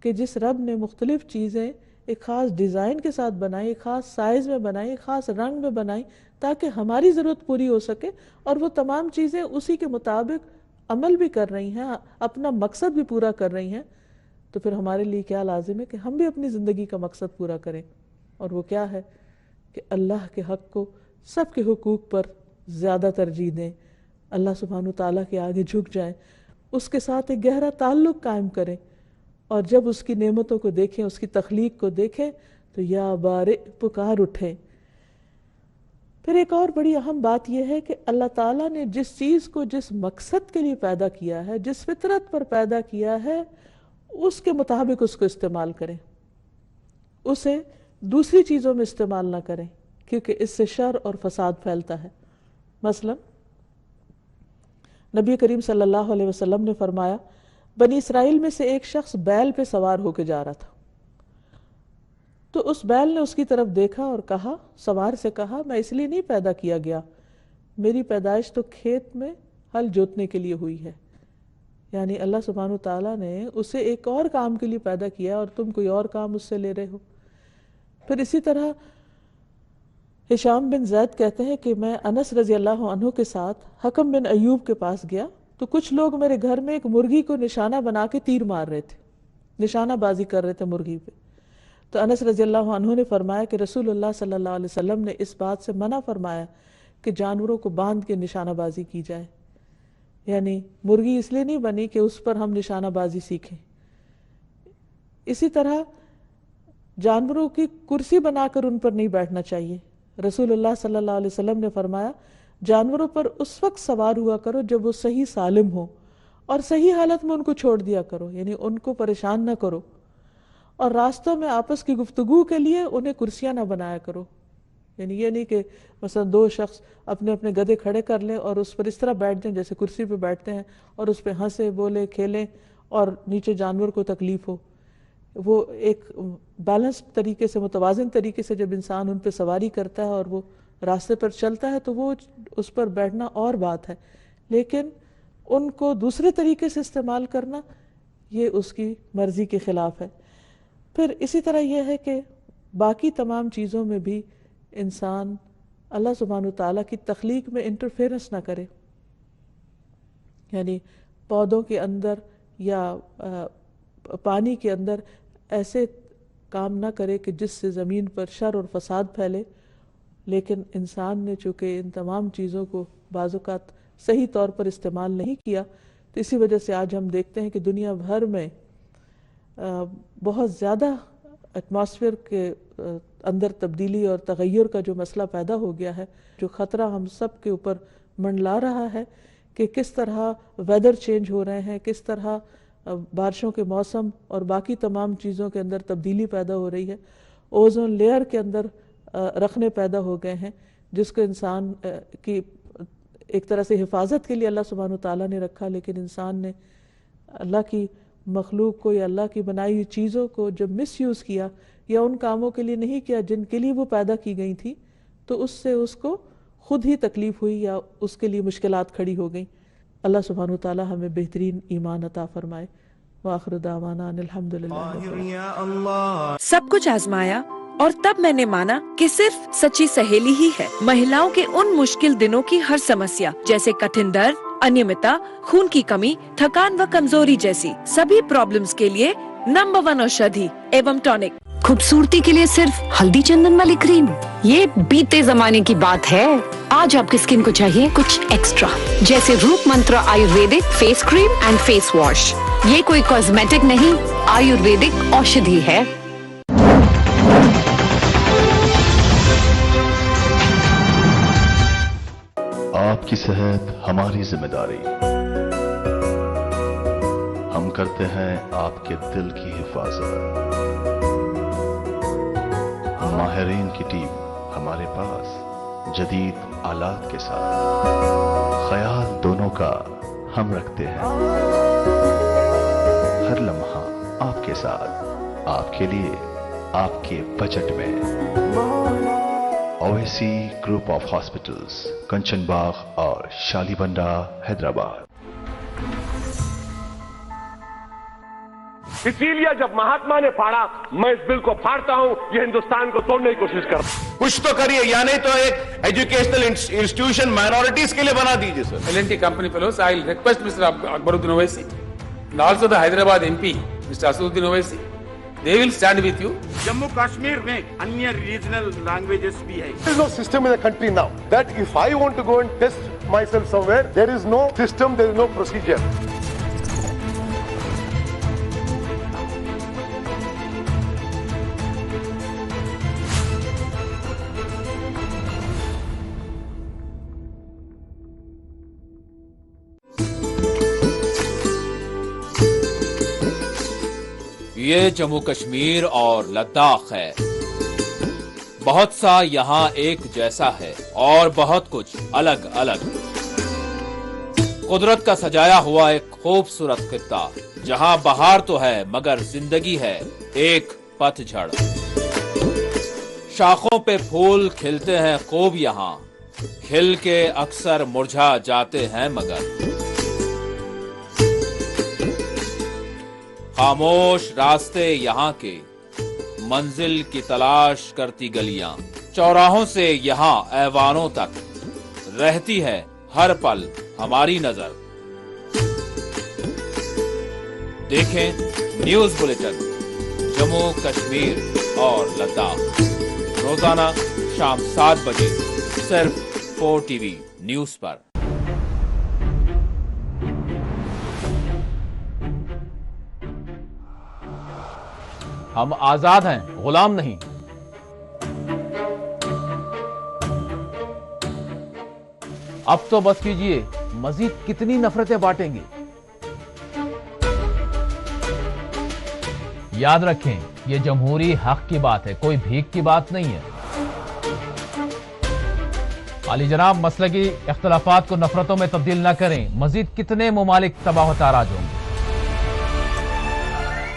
کہ جس رب نے مختلف چیزیں ایک خاص ڈیزائن کے ساتھ بنائی، ایک خاص سائز میں بنائی، ایک خاص رنگ میں بنائی تاکہ ہماری ضرورت پوری ہو سکے، اور وہ تمام چیزیں اسی کے مطابق عمل بھی کر رہی ہیں، اپنا مقصد بھی پورا کر رہی ہیں، تو پھر ہمارے لیے کیا لازم ہے کہ ہم بھی اپنی زندگی کا مقصد پورا کریں، اور وہ کیا ہے کہ اللہ کے حق کو سب کے حقوق پر زیادہ ترجیح دیں، اللہ سبحانہ تعالیٰ کے آگے جھک جائیں، اس کے ساتھ ایک گہرا تعلق قائم کریں، اور جب اس کی نعمتوں کو دیکھیں، اس کی تخلیق کو دیکھیں تو یا بارئ پکار اٹھیں۔ پھر ایک اور بڑی اہم بات یہ ہے کہ اللہ تعالیٰ نے جس چیز کو جس مقصد کے لیے پیدا کیا ہے، جس فطرت پر پیدا کیا ہے، اس کے مطابق اس کو استعمال کریں، اسے دوسری چیزوں میں استعمال نہ کریں، کیونکہ اس سے شر اور فساد پھیلتا ہے۔ مثلا نبی کریم صلی اللہ علیہ وسلم نے فرمایا، بنی اسرائیل میں سے ایک شخص بیل پہ سوار ہو کے جا رہا تھا، تو اس بیل نے اس کی طرف دیکھا اور کہا، سوار سے کہا، میں اس لیے نہیں پیدا کیا گیا، میری پیدائش تو کھیت میں ہل جوتنے کے لیے ہوئی ہے۔ یعنی اللہ سبحانہ تعالیٰ نے اسے ایک اور کام کے لیے پیدا کیا اور تم کوئی اور کام اس سے لے رہے ہو۔ پھر اسی طرح ہشام بن زید کہتے ہیں کہ میں انس رضی اللہ عنہ کے ساتھ حکم بن ایوب کے پاس گیا تو کچھ لوگ میرے گھر میں ایک مرغی کو نشانہ بنا کے تیر مار رہے تھے، نشانہ بازی کر رہے تھے مرغی پہ۔ تو انس رضی اللہ عنہ نے فرمایا کہ رسول اللہ صلی اللہ علیہ وسلم نے اس بات سے منع فرمایا کہ جانوروں کو باندھ کے نشانہ بازی کی جائے، یعنی مرغی اس لیے نہیں بنی کہ اس پر ہم نشانہ بازی سیکھیں۔ اسی طرح جانوروں کی کرسی بنا کر ان پر نہیں بیٹھنا چاہیے۔ رسول اللہ صلی اللہ علیہ وسلم نے فرمایا، جانوروں پر اس وقت سوار ہوا کرو جب وہ صحیح سالم ہو، اور صحیح حالت میں ان کو چھوڑ دیا کرو، یعنی ان کو پریشان نہ کرو، اور راستوں میں آپس کی گفتگو کے لیے انہیں کرسیاں نہ بنایا کرو، یعنی یہ نہیں کہ مثلا دو شخص اپنے اپنے گدھے کھڑے کر لیں اور اس پر اس طرح بیٹھ جائیں جیسے کرسی پہ بیٹھتے ہیں، اور اس پہ ہنسے بولے کھیلیں اور نیچے جانور کو تکلیف ہو۔ وہ ایک بیلنس طریقے سے، متوازن طریقے سے جب انسان ان پہ سواری کرتا ہے اور وہ راستے پر چلتا ہے تو وہ اس پر بیٹھنا اور بات ہے، لیکن ان کو دوسرے طریقے سے استعمال کرنا یہ اس کی مرضی کے خلاف ہے۔ پھر اسی طرح یہ ہے کہ باقی تمام چیزوں میں بھی انسان اللہ سبحانہ تعالیٰ کی تخلیق میں انٹرفیرنس نہ کرے، یعنی پودوں کے اندر یا پانی کے اندر ایسے کام نہ کرے کہ جس سے زمین پر شر اور فساد پھیلے، لیکن انسان نے چونکہ ان تمام چیزوں کو بعض اوقات صحیح طور پر استعمال نہیں کیا، تو اسی وجہ سے آج ہم دیکھتے ہیں کہ دنیا بھر میں بہت زیادہ ایٹماسفیئر کے اندر تبدیلی اور تغیر کا جو مسئلہ پیدا ہو گیا ہے، جو خطرہ ہم سب کے اوپر منڈلا رہا ہے کہ کس طرح ویدر چینج ہو رہے ہیں، کس طرح بارشوں کے موسم اور باقی تمام چیزوں کے اندر تبدیلی پیدا ہو رہی ہے، اوزون لیئر کے اندر رکھنے پیدا ہو گئے ہیں جس کو انسان کی ایک طرح سے حفاظت کے لیے اللہ سبحانہ تعالیٰ نے رکھا، لیکن انسان نے اللہ کی مخلوق کو یا اللہ کی بنائی ہوئی چیزوں کو جب مس یوز کیا یا ان کاموں کے لیے نہیں کیا جن کے لیے وہ پیدا کی گئی تھی، تو اس سے اس کو خود ہی تکلیف ہوئی یا اس کے لیے مشکلات کھڑی ہو گئیں۔ اللہ سبحانہ تعالیٰ ہمیں بہترین ایمان عطا فرمائے۔ وآخر دعوانا ان الحمدللہ۔ سب کچھ آزمایا اور تب میں نے مانا کہ صرف سچی سہیلی ہی ہے مہیلاؤں کے ان مشکل دنوں کی ہر سمسیا، جیسے کٹھن درد، انیمتا، خون کی کمی، تھکان و کمزوری جیسی سبھی پرابلمز کے لیے نمبر 1 اوشدھی ایوم ٹونک۔ خوبصورتی کے لیے صرف ہلدی چندن والی کریم، یہ بیتے زمانے کی بات ہے۔ آج آپ کی اسکن کو چاہیے کچھ ایکسٹرا، جیسے Roop Mantra ayurvedic face cream and face wash. یہ کوئی کاسمیٹک نہیں، آیورویدک اوشدھی ہے۔ آپ کی صحت ہماری ذمہ داری، ہم کرتے ہیں آپ کے دل کی حفاظت۔ ماہرین کی ٹیم ہمارے پاس جدید آلات کے ساتھ، خیال دونوں کا ہم رکھتے ہیں۔ हर लम्हा आपके साथ, आपके लिए, आपके बजट में। ओवैसी ग्रुप ऑफ हॉस्पिटल्स, कंचन बाग और शालीबंडा, हैदराबाद। इसीलिए जब महात्मा ने फाड़ा, मैं इस बिल को फाड़ता हूं, ये हिंदुस्तान को तोड़ने की कोशिश कर रहा हूं। कुछ तो करिए, या नहीं तो एक एजुकेशनल इंस्टीट्यूशन माइनॉरिटीज के लिए बना दीजिए sir. L&T company fellows, I will request Mr. Akbaruddin Owaisi and also the Hyderabad MP, Mr. Asaduddin Owaisi. They will stand with you. Jammu Kashmir में अन्य रीजनल लैंग्वेजेस भी है। There is no system in the country now that if I want to go and test myself somewhere, there is no system, there is no procedure. ये जम्मू कश्मीर और लद्दाख है। बहुत सा यहाँ एक जैसा है और बहुत कुछ अलग अलग। कुदरत का सजाया हुआ एक खूबसूरत खित्ता, जहाँ बहार तो है मगर जिंदगी है एक पतझड़। शाखों पे फूल खिलते हैं खूब यहाँ, खिल के अक्सर मुरझा जाते हैं मगर। खामोश रास्ते यहाँ के, मंजिल की तलाश करती गलियां, चौराहों से यहाँ ऐवानों तक रहती है हर पल हमारी नजर। देखें न्यूज बुलेटिन जम्मू कश्मीर और लद्दाख रोजाना शाम 7 बजे सिर्फ 4TV न्यूज पर। हम आजाद हैं, गुलाम नहीं। अब तो बस कीजिए, मजीद कितनी नफरतें बांटेंगे। याद रखें, ये जमहूरी हक की बात है, कोई भीख की बात नहीं है। आली जनाब मसलकी इख्तलाफात को नफरतों में तब्दील न करें, मजीद कितने मुमालिक तबाह ताराज होंगे।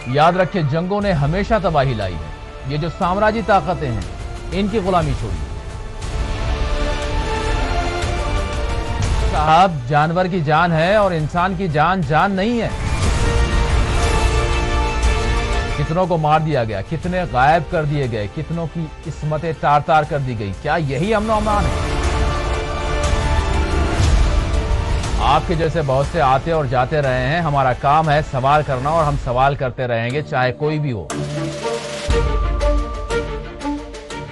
याद रखें, जंगों ने हमेशा तबाही लाई है। ये जो साम्राज्य ताकतें हैं, इनकी गुलामी छोड़िए। साहब, जानवर की जान है और इंसान की जान जान नहीं है। कितनों को मार दिया गया, कितने गायब कर दिए गए, कितनों की इस्मतें तार तार कर दी गई। क्या यही अमन और अमान है? आपके जैसे बहुत से आते और जाते रहे हैं। हमारा काम है सवाल करना और हम सवाल करते रहेंगे, चाहे कोई भी हो।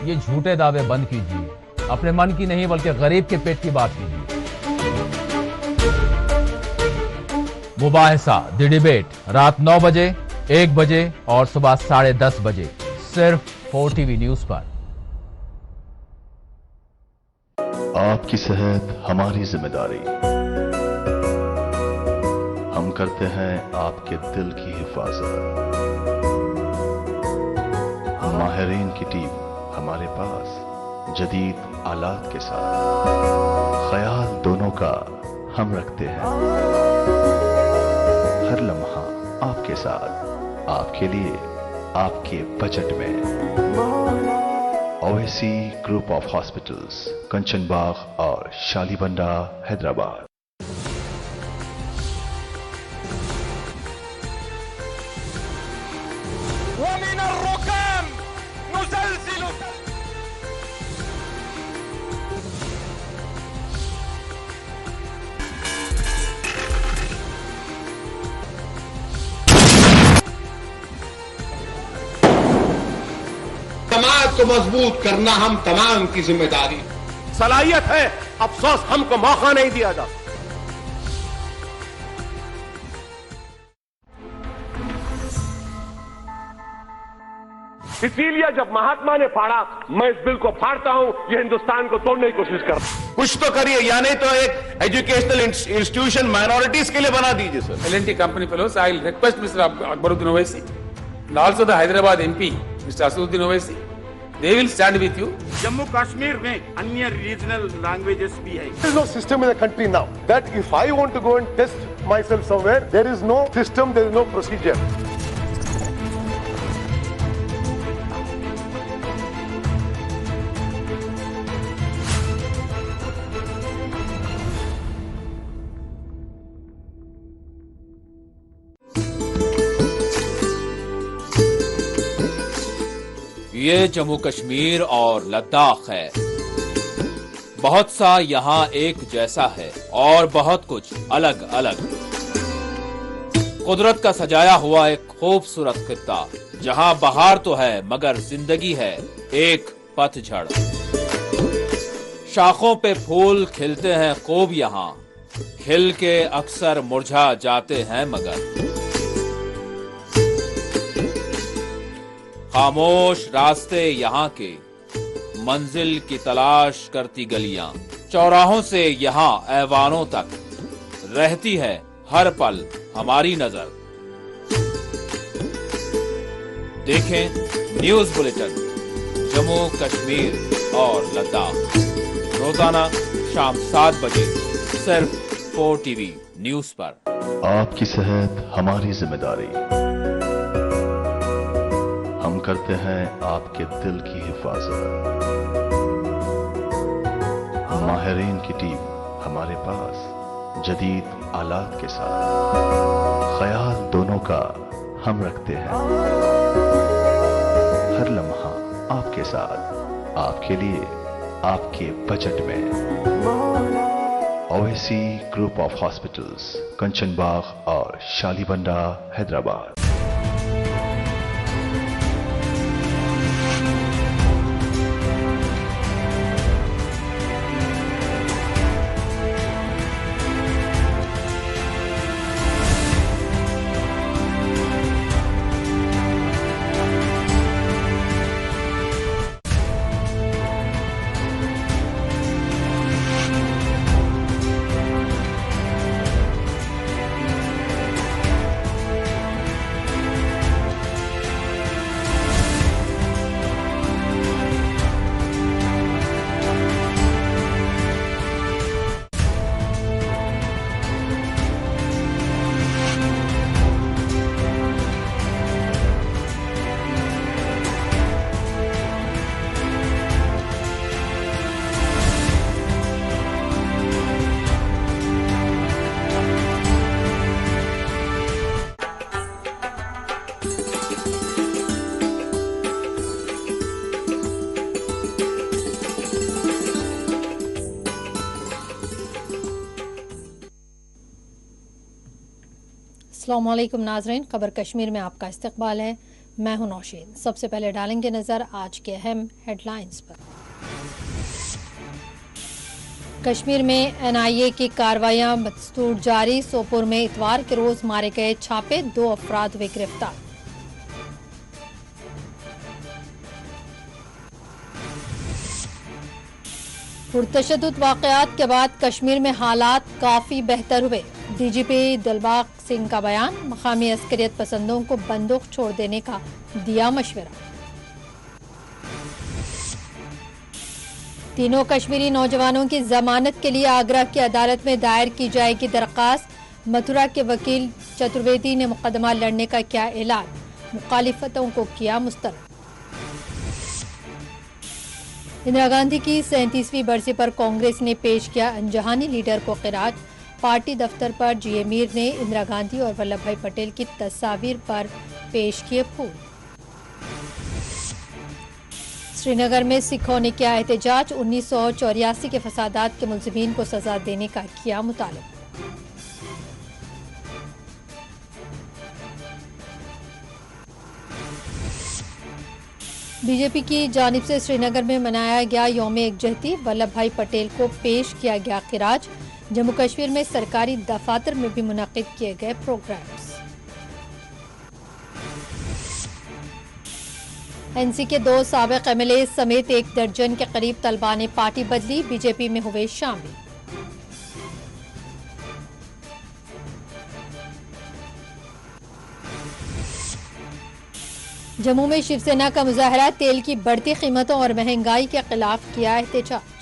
ये झूठे दावे बंद कीजिए, अपने मन की नहीं बल्कि गरीब के पेट की बात कीजिए। मुबाहिसा द डिबेट रात 9 बजे, 1 बजे और सुबह 10:30 बजे सिर्फ 4TV न्यूज पर। आपकी सेहत हमारी जिम्मेदारी। हम करते हैं आपके दिल की हिफाजत। माहिरीन की टीम हमारे पास जदीद आलात के साथ। ख्याल दोनों का हम रखते हैं। हर लम्हा आपके साथ, आपके लिए, आपके बजट में। ओवैसी ग्रुप ऑफ हॉस्पिटल्स, कंचन बाग और शालीबंडा, हैदराबाद। समाज को मजबूत करना हम तमाम की जिम्मेदारी। सलाहियत है, अफसोस हमको मौका नहीं दिया जाता। इसीलिए जब महात्मा ने फाड़ा, मैं इस बिल को फाड़ता हूं, ये हिंदुस्तान को तोड़ने की कोशिश कर रहा हूं। कुछ तो करिए, या नहीं तो एक एजुकेशनल इंस्टीट्यूशन माइनॉरिटीज के लिए बना दीजिए sir. L&T company fellows, I will request Mr. Akbaruddin Owaisi and also the Hyderabad MP, Mr. Asaduddin Owaisi. They will stand with you. Jammu Kashmir में अन्य रीजनल लैंग्वेजेस भी है। There is no system in the country now that if I want to go and test myself somewhere. There is no system, there is no procedure. یہ جموں کشمیر اور لداخ ہے، بہت سا یہاں ایک جیسا ہے اور بہت کچھ الگ الگ۔ قدرت کا سجایا ہوا ایک خوبصورت خطہ جہاں بہار تو ہے مگر زندگی ہے ایک پت جھڑ۔ شاخوں پہ پھول کھلتے ہیں خوب یہاں، کھل کے اکثر مرجھا جاتے ہیں مگر۔ خاموش راستے یہاں کے، منزل کی تلاش کرتی گلیاں، چوراہوں سے یہاں ایوانوں تک رہتی ہے ہر پل ہماری نظر۔ دیکھیں نیوز بلیٹن جموں کشمیر اور لداخ روزانہ شام 7 بجے صرف 4 ٹی وی نیوز پر۔ آپ کی صحت ہماری ذمہ داری، ہم کرتے ہیں آپ کے دل کی حفاظت۔ ماہرین کی ٹیم ہمارے پاس جدید آلات کے ساتھ، خیال دونوں کا ہم رکھتے ہیں، ہر لمحہ آپ کے ساتھ، آپ کے لیے، آپ کے بجٹ میں۔ اویسی گروپ آف ہاسپٹلز، کنچن باغ اور شالی بنڈا، حیدرآباد۔ السلام علیکم ناظرین، خبر کشمیر میں آپ کا استقبال ہے، میں ہوں نوشین۔ سب سے پہلے ڈالیں گے نظر آج کے اہم ہیڈ لائنز پر۔ کشمیر میں NIA کی کارروائیاں بدستور جاری، سوپور میں اتوار کے روز مارے گئے چھاپے، 2 افراد ہوئے گرفتار۔ پرتشدد واقعات کے بعد کشمیر میں حالات کافی بہتر ہوئے، DGP دلباغ سنگھ کا بیان، مقامی عسکریت پسندوں کو بندوق چھوڑ دینے کا دیا مشورہ۔ تینوں کشمیری نوجوانوں کی ضمانت کے لیے آگرہ کی عدالت میں دائر کی جائے گی درخواست، متھرا کے وکیل چترویدی نے مقدمہ لڑنے کا کیا اعلان، مخالفتوں کو کیا مسترد۔ اندرا گاندھی کی 37ویں برسی پر کانگریس نے پیش کیا انجہانی لیڈر کو خراج، پارٹی دفتر پر جی اے میر نے اندرا گاندھی اور ولبھ بھائی پٹیل کی تصاویر پر پیش کیے پھول۔ سری نگر میں سکھوں نے کیا احتجاج، 1984 کے فسادات کے ملزمین کو سزا دینے کا کیا مطالبہ۔ بی جے پی کی جانب سے سری نگر میں منایا گیا یوم یکجہتی، ولبھ بھائی پٹیل کو پیش کیا گیا خراج، جموں کشمیر میں سرکاری دفاتر میں بھی منعقد کیے گئے پروگرامز۔ این سی کے 2 سابق ایم ایل اے سمیت 1 درجن کے قریب طلباء نے پارٹی بدلی، بی جے پی میں ہوئے شامل۔ جموں میں شیو سینا کا مظاہرہ، تیل کی بڑھتی قیمتوں اور مہنگائی کے خلاف کیا احتجاج۔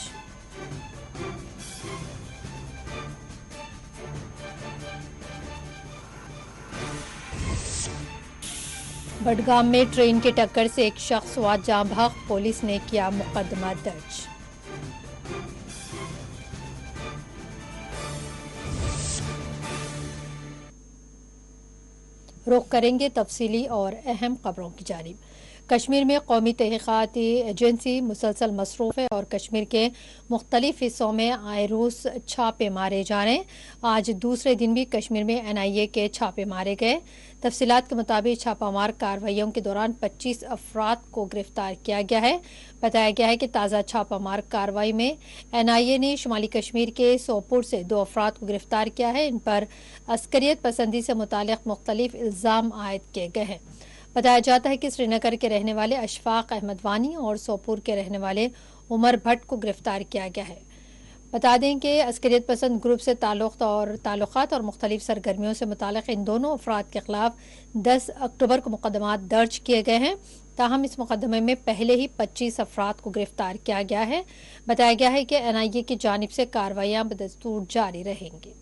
बडगाम में ट्रेन की टक्कर से एक शख्स हुआ जाँ बहक, पुलिस ने किया मुकदमा दर्ज। रुख करेंगे तफसीली और अहम खबरों की जानिब। कश्मीर में कौमी तहक़ीक़ाती एजेंसी मुसलसल मसरूफ़ है और कश्मीर के मुख्तलिफ हिस्सों में आए रोज़ छापे मारे जा रहे हैं। आज दूसरे दिन भी कश्मीर में NIA के छापे मारे गए। तफसीलात के मुताबिक छापामार कार्रवाइयों के दौरान 25 अफराद को गिरफ्तार किया गया है। बताया गया है कि ताज़ा छापामार कार्रवाई में NIA ने शुमाली कश्मीर के सोपुर से 2 अफराद को गिरफ्तार किया है। इन पर अस्करियत पसंदी से मुतालिक मुख्तलिफ इल्ज़ाम आयद किए गए हैं। बताया जाता है कि श्रीनगर के रहने वाले अशफाक अहमद वानी और सोपुर के रहने वाले उमर भट्ट को गिरफ्तार किया गया है। बता दें कि अस्करियत पसंद ग्रुप से ताल्लुकात और मुख्तलिफ सरगर्मियों से मुताल्लिक़ इन दोनों अफराद के खिलाफ 10 अक्टूबर को मुकदमात दर्ज किए गए हैं। ताहम इस मुकदमे में पहले ही 25 अफराद को गिरफ्तार किया गया है। बताया गया है कि NIA की जानिब से कार्रवाइयाँ बदस्तूर जारी रहेंगी।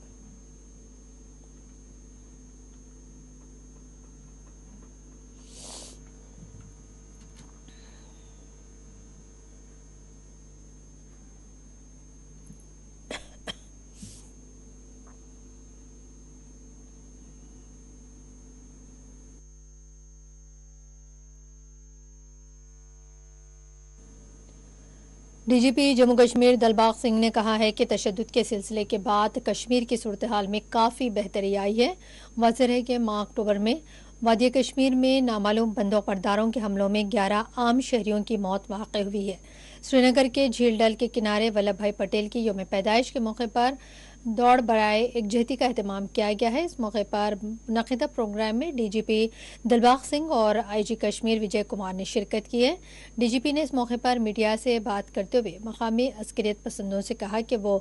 DGP जम्मू कश्मीर दिलबाग सिंह ने कहा है कि तशद्दुद के सिलसिले के बाद कश्मीर की सूरत हाल में काफ़ी बेहतरी आई है। वाज़ेह है कि माह अक्टूबर में वादी कश्मीर में नामालूम बंदूकबरदारों के हमलों में 11 आम शहरियों की मौत वाक़ई हुई है। श्रीनगर के झील डल के किनारे वल्लभ भाई पटेल की यौम पैदाइश के मौके पर दौड़ बराए एकजहती का एहतमाम किया गया है। इस मौके पर मुनक़िदा प्रोग्राम में DGP दिलबाग सिंह और IG कश्मीर विजय कुमार ने शिरकत की है। DGP ने इस मौके पर मीडिया से बात करते हुए मकामी अस्करियत पसंदों से कहा कि वो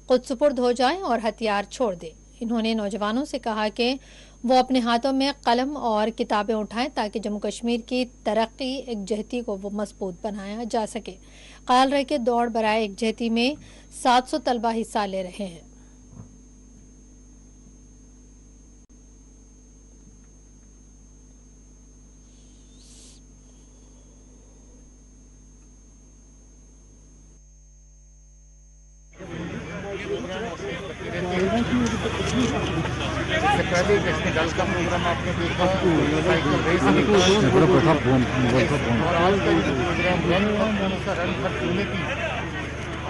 खुद सुपुर्द हो जाएं और हथियार छोड़ दें। इन्होंने नौजवानों से कहा कि वो अपने हाथों में कलम और किताबें उठाएं ताकि जम्मू कश्मीर की तरक्की एकजहती को वो मजबूत बनाया जा सके। ख्याल रहे कि दौड़ बराए एकजहती में 700 तलबा हिस्सा ले रहे हैं। इससे पहले नेशनल दल का प्रोग्राम आपने देखा, साइकिल रेस और आज का जो प्रोग्राम रन फॉर यूनिटी,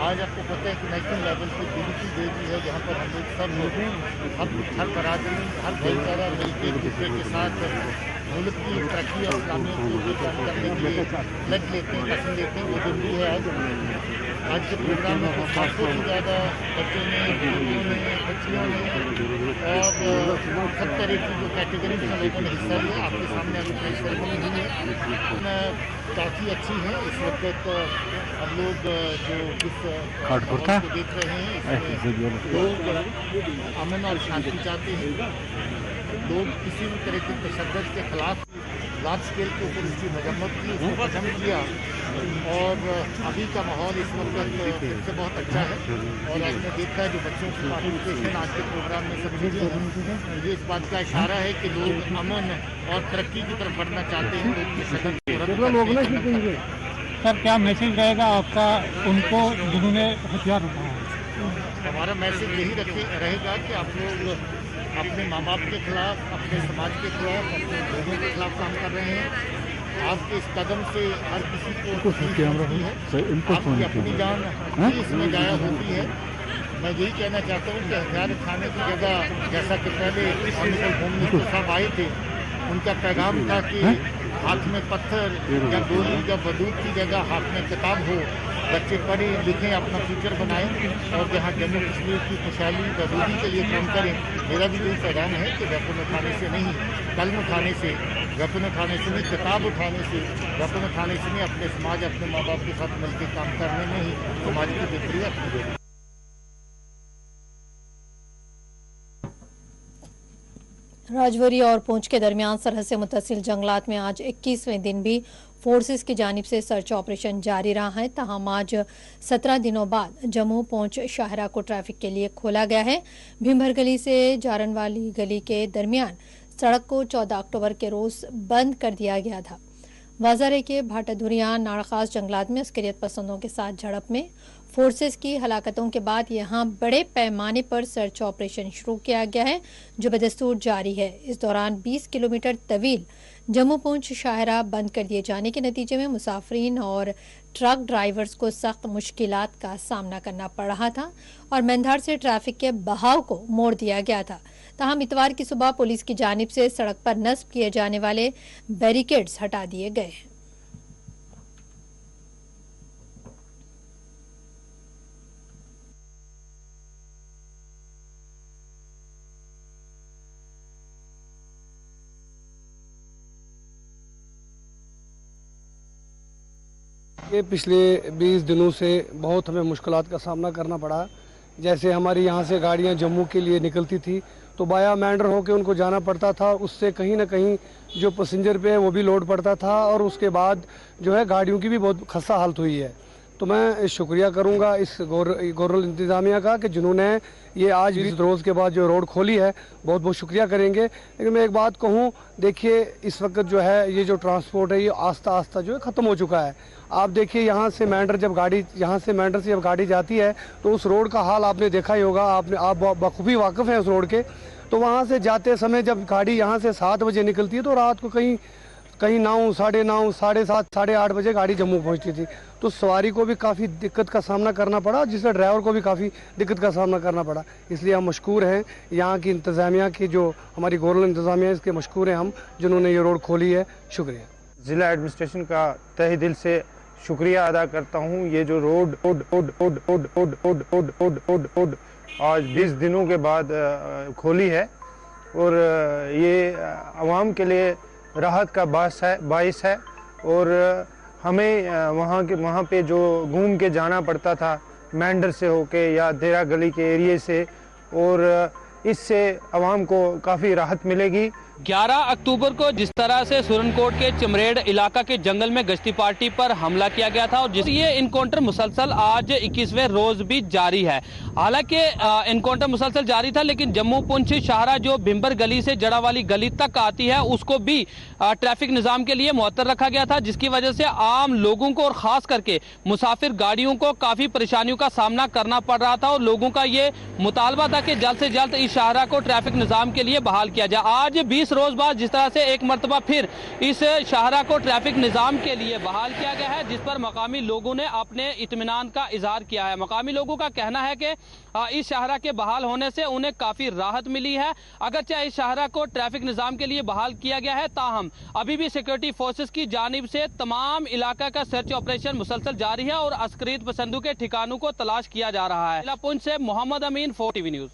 आज आपको पता है कि नेशनल लेवल पे यूनिटी डे भी है, जहाँ पर हम लोग सब लोग हर बरादरी हर भाईचारा मिलकर एक दूसरे के साथ मुल्क की तरक्की और कामयाबी को काम करने के लिए लग लेते हैं, कसम लेते हैं। वो जरूरी है। आज के प्रोग्राम में 500 से ज़्यादा बच्चों ने, बूढ़ों ने, बच्चियों ने और सब तरह की जो कैटेगरी में लोगों ने हिस्सा लिया। आपके सामने अभी प्रेस सेरेमनी हुई है, काफ़ी अच्छी है। इस वक्त हम लोग जो इस को देख रहे हैं, लोग अमन और शांति चाहते हैं। लोग किसी भी तरह के तशद्दुद के खिलाफ लार्ज स्केल के ऊपर इसकी मजम्मत की, उसको खत्म किया और अभी का माहौल इस वक्त फिर से बहुत अच्छा है। और आपने देखा है जो बच्चों की पार्टिसिपेशन आज के प्रोग्राम में सब चीज़ें हैं, ये इस बात का इशारा है कि लोग अमन और तरक्की की तरफ बढ़ना चाहते हैं। सर, क्या मैसेज रहेगा आपका उनको जिन्होंने हथियार उठाया? हमारा मैसेज यही रहेगा कि आप लोग अपने माँ बाप के खिलाफ, अपने समाज के खिलाफ, अपने लोगों के खिलाफ काम कर रहे हैं। आपके इस कदम से हर किसी को होती है, आपकी अपनी जान इसमें जाया होती है। मैं यही कहना चाहता हूँ कि हथियार उठाने की जगह, जैसा कि पहले ऑनरेबल होम मिनिस्टर साहब आए थे, उनका पैगाम था कि हाथ में पत्थर या गोली या बंदूक की जगह हाथ में किताब हो, बच्चे पढ़ें लिखें, अपना फ्यूचर बनाएं और जहाँ जम्मू कश्मीर की खुशहाली बदूदी के लिए काम करें। मेरा भी यही पैगाम है कि वेपन उठाने से नहीं, कलम उठाने से, वेपन उठाने से नहीं, किताब उठाने से, वेपन उठाने से नहीं, अपने समाज, अपने माँ बाप के साथ मिलकर काम करने में ही समाज की बेहतरी अपनी। राजौरी और पूंछ के दरमियान सरहद से मुत्तसिल जंगलात में आज 21वें दिन भी फोर्सेस की जानिब से सर्च ऑपरेशन जारी रहा है। तहम आज 17 दिनों बाद जम्मू पूंछ शाहरा को ट्रैफिक के लिए खोला गया है। भीमभर गली से जारन वाली गली के दरमियान सड़क को 14 अक्टूबर के रोज बंद कर दिया गया था। वाज़ा है कि भाटाधुरिया नाड़खास जंगलात में अस्करियत पसंदों के साथ झड़प में फोर्सेस की हलाकतों के बाद यहां बड़े पैमाने पर सर्च ऑपरेशन शुरू किया गया है, जो बदस्तूर जारी है। इस दौरान 20 किलोमीटर तवील जम्मू पूंछ शाहराह बंद कर दिए जाने के नतीजे में मुसाफिरीन और ट्रक ड्राइवर्स को सख्त मुश्किलात का सामना करना पड़ रहा था और मेंधार से ट्रैफिक के बहाव को मोड़ दिया गया था। ताहम इतवार की सुबह पुलिस की जानिब से सड़क पर नस्ब किए जाने वाले बैरिकेड्स हटा दिए गए हैं। ये पिछले 20 दिनों से बहुत हमें मुश्किलात का सामना करना पड़ा। जैसे हमारी यहाँ से गाड़ियाँ जम्मू के लिए निकलती थी तो बाया मैंडर होकर उनको जाना पड़ता था, उससे कहीं ना कहीं जो पैसेंजर पे है वो भी लोड पड़ता था और उसके बाद जो है गाड़ियों की भी बहुत खस्ता हालत हुई है। तो मैं शुक्रिया करूँगा इस गवर्नर इंतज़ामिया का कि जिन्होंने ये आज 20 रोज़ के बाद जो रोड खोली है, बहुत बहुत शुक्रिया करेंगे। लेकिन मैं एक बात कहूँ, देखिए इस वक्त जो है ये जो ट्रांसपोर्ट है ये आस्ता आस्ता जो है ख़त्म हो चुका है। आप देखिए यहाँ से मैंडर से जब गाड़ी जाती है तो उस रोड का हाल आपने देखा ही होगा, आप बखूबी वाकिफ़ हैं उस रोड के। तो वहाँ से जाते समय जब गाड़ी यहाँ से 7 बजे निकलती है तो रात को कहीं 9, 9:30, 7:30, 8:30 बजे गाड़ी जम्मू पहुँचती थी। तो सवारी को भी काफ़ी दिक्कत का सामना करना पड़ा, जिससे ड्राइवर को भी काफ़ी दिक्कत का सामना करना पड़ा। इसलिए हम मशकूर हैं यहाँ की इंतज़ामिया की, जो हमारी गवर्नर इंतज़ामिया है इसके मशकूर हैं हम, जिन्होंने ये रोड खोली है। शुक्रिया। ज़िला एडमिनिस्ट्रेशन का तहे दिल से शुक्रिया अदा करता हूँ। ये जो रोड आज 20 दिनों के बाद खोली है और ये आवाम के लिए राहत का बाइस है और हमें वहाँ पे जो घूम के जाना पड़ता था मैंडर से होके या देरा गली के एरिए से, और इससे आवाम को काफ़ी राहत मिलेगी। 11 अक्टूबर को जिस तरह से सुरनकोट के चमरेड़ इलाका के जंगल में गश्ती पार्टी पर हमला किया गया था और जिस ये इनकाउंटर मुसलसल आज 21वें रोज भी जारी है। हालांकि इनकाउंटर मुसलसल जारी था, लेकिन जम्मू पुंछ शाहराह जो भिंबर गली से जड़ा वाली गली तक आती है उसको भी ट्रैफिक निजाम के लिए मुअत्तर रखा गया था, जिसकी वजह से आम लोगों को और खास करके मुसाफिर गाड़ियों को काफी परेशानियों का सामना करना पड़ रहा था और लोगों का ये मुतालबा था कि जल्द से जल्द इस शाहराह को ट्रैफिक निजाम के लिए बहाल किया जाए। आज 20 रोज बाद जिस तरह से एक मरतबा फिर इस शाहराह को ट्रैफिक निजाम के लिए बहाल किया गया है, जिस पर मकामी लोगों ने अपने इत्मीनान का इजहार किया है। मकामी लोगों का कहना है कि इस शाहराह के बहाल होने से उन्हें काफी राहत मिली है। अगरचे इस शाहराह को ट्रैफिक निजाम के लिए बहाल किया गया है, ताहम अभी भी सिक्योरिटी फोर्सेस की जानिब से तमाम इलाका का सर्च ऑपरेशन मुसलसल जारी है और अस्करियत पसंदों के ठिकानों को तलाश किया जा रहा है। जिला पुंछ से मोहम्मद अमीन, 4TV न्यूज।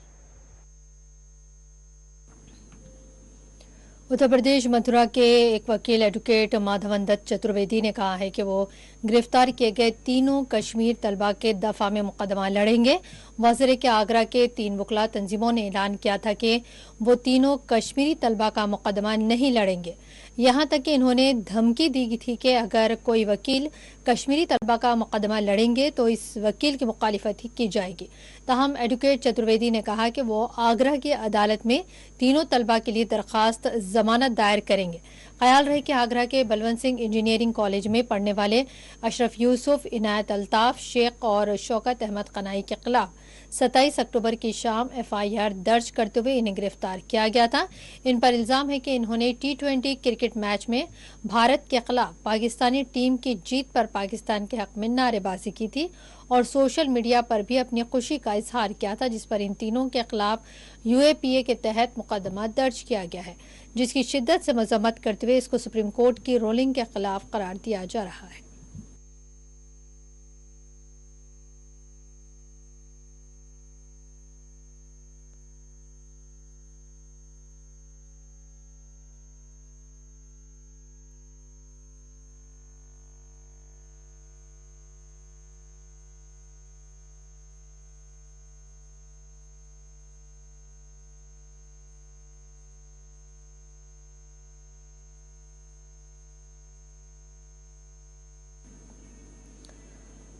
उत्तर प्रदेश मथुरा के एक वकील एडवोकेट माधवन दत्त चतुर्वेदी ने कहा है कि वो गिरफ्तार किए गए तीनों कश्मीर तलबा के दफा में मुकदमा लड़ेंगे। वाज़ेह के आगरा के 3 वकला तंजीमों ने ऐलान किया था कि वो तीनों कश्मीरी तलबा का मुकदमा नहीं लड़ेंगे। यहाँ तक कि इन्होंने धमकी दी थी कि अगर कोई वकील कश्मीरी तलबा का मुकदमा लड़ेंगे तो इस वकील की मुखालिफत की जाएगी। ताहम एडवोकेट चतुर्वेदी ने कहा कि वो आगरा की अदालत में तीनों तलबा के लिए दरखास्त जमानत दायर करेंगे। ख्याल रहे कि आगरा के बलवंत सिंह इंजीनियरिंग कॉलेज में पढ़ने वाले अशरफ यूसुफ, इनायत अल्ताफ शेख और शौकत अहमद कनाई के खिलाफ 27 अक्टूबर की शाम FIR दर्ज करते हुए इन्हें गिरफ्तार किया गया था। इन पर इल्जाम है कि इन्होंने T20 क्रिकेट मैच में भारत के खिलाफ पाकिस्तानी टीम की जीत पर पाकिस्तान के हक में नारेबाजी की थी और सोशल मीडिया पर भी अपनी खुशी का इजहार किया था, जिस पर इन तीनों के खिलाफ UAPA के तहत मुकदमा दर्ज किया गया है, जिसकी शिद्दत से मजम्मत करते हुए इसको सुप्रीम कोर्ट की रूलिंग के खिलाफ करार दिया जा रहा है।